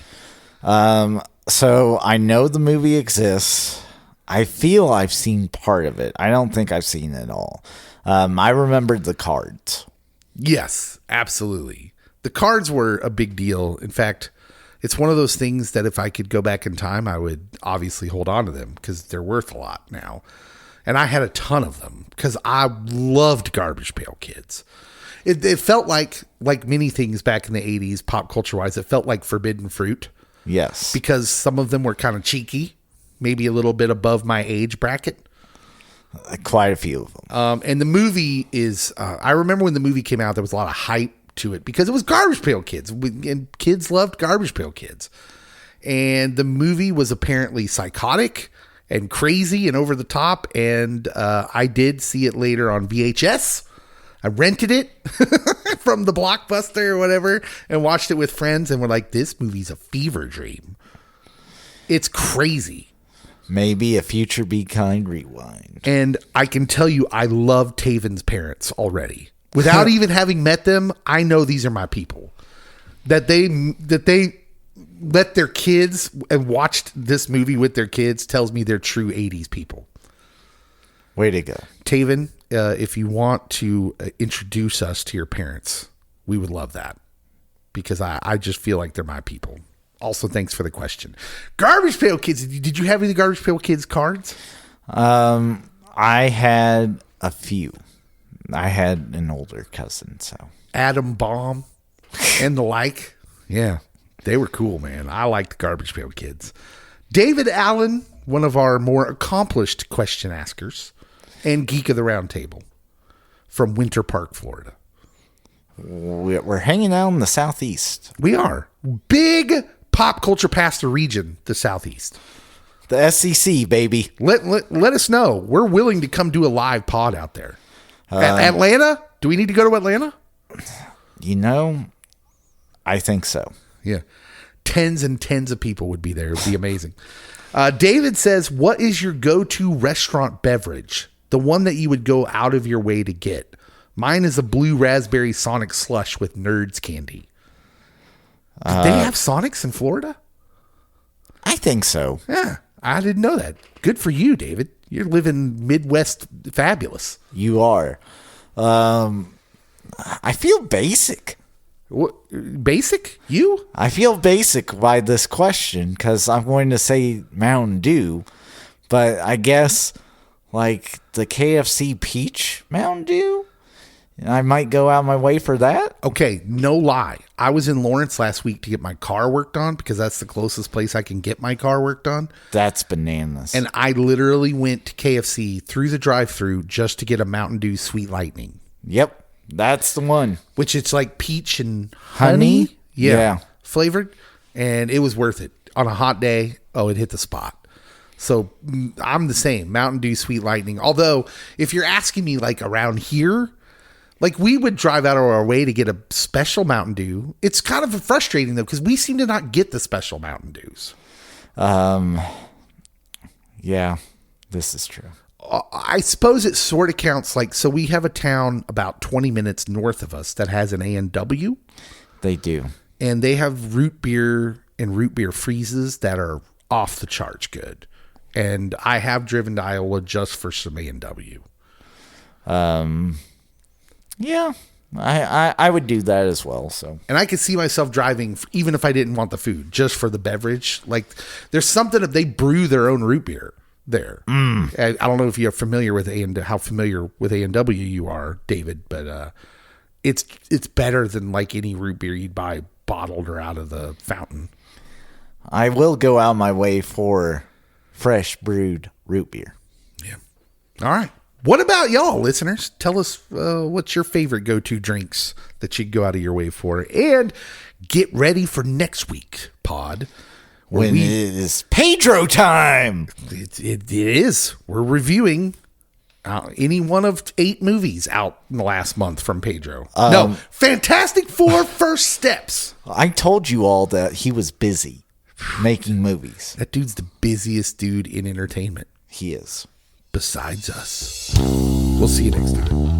So I know the movie exists. I feel I've seen part of it. I don't think I've seen it all. I remembered the cards. Yes, absolutely. The cards were a big deal. In fact, it's one of those things that if I could go back in time, I would obviously hold on to them because they're worth a lot now. And I had a ton of them because I loved Garbage Pail Kids. It felt like many things back in the 80s, pop culture wise, it felt like forbidden fruit. Yes. Because some of them were kind of cheeky, maybe a little bit above my age bracket. Quite a few of them. And the movie is, I remember when the movie came out, there was a lot of hype to it because it was Garbage Pail Kids. And kids loved Garbage Pail Kids. And the movie was apparently psychotic and crazy and over the top. And I did see it later on VHS. I rented it from the Blockbuster or whatever and watched it with friends. And we're like, this movie's a fever dream. It's crazy. Maybe a future Be Kind rewind. And I can tell you, I love Taven's parents already. Without even having met them, I know these are my people. That they let their kids and watched this movie with their kids tells me they're true 80s people. Way to go. Taven, if you want to introduce us to your parents, we would love that. Because I just feel like they're my people. Also, thanks for the question. Garbage Pail Kids. Did you have any Garbage Pail Kids cards? I had a few. I had an older cousin, so. Adam Bomb and the like. Yeah, they were cool, man. I liked Garbage Pail Kids. David Allen, one of our more accomplished question askers and geek of the round table from Winter Park, Florida. We're hanging out in the Southeast. We are. Big pop culture past the region, the Southeast. The SEC, baby. Let us know. We're willing to come do a live pod out there. Atlanta? Do we need to go to Atlanta? You know, I think so. Yeah. Tens and tens of people would be there. It would be amazing. David says, what is your go-to restaurant beverage? The one that you would go out of your way to get. Mine is a blue raspberry Sonic slush with Nerds candy. Do they have Sonics in Florida? I think so. Yeah, I didn't know that. Good for you, David. You're living Midwest fabulous. You are. I feel basic. What, basic? You? I feel basic by this question because I'm going to say Mountain Dew, but I guess like the KFC Peach Mountain Dew, I might go out my way for that. Okay, no lie. I was in Lawrence last week to get my car worked on because that's the closest place I can get my car worked on. That's bananas. And I literally went to KFC through the drive-thru just to get a Mountain Dew Sweet Lightning. Yep, that's the one. Which it's like peach and Honey? Yeah. Flavored. And it was worth it. On a hot day, it hit the spot. So I'm the same. Mountain Dew Sweet Lightning. Although, if you're asking me like around here, like we would drive out of our way to get a special Mountain Dew. It's kind of frustrating though, because we seem to not get the special Mountain Dews. Yeah, this is true. I suppose it sort of counts like, so we have a town about 20 minutes north of us that has an A&W. They do. And they have root beer and root beer freezes that are off the charts good. And I have driven to Iowa just for some A&W. Yeah, I would do that as well. So, and I could see myself driving, even if I didn't want the food, just for the beverage. Like, there's something if they brew their own root beer there. I don't know if you're familiar with how familiar with A&W you are, David, but it's better than like any root beer you'd buy bottled or out of the fountain. I will go out my way for fresh brewed root beer. Yeah. All right. What about y'all, listeners? Tell us what's your favorite go-to drinks that you'd go out of your way for. And get ready for next week, pod. When it is Pedro time. It is. We're reviewing any one of 8 movies out in the last month from Pedro. No, Fantastic Four First Steps. I told you all that he was busy making movies. That dude's the busiest dude in entertainment. He is. Besides us. We'll see you next time.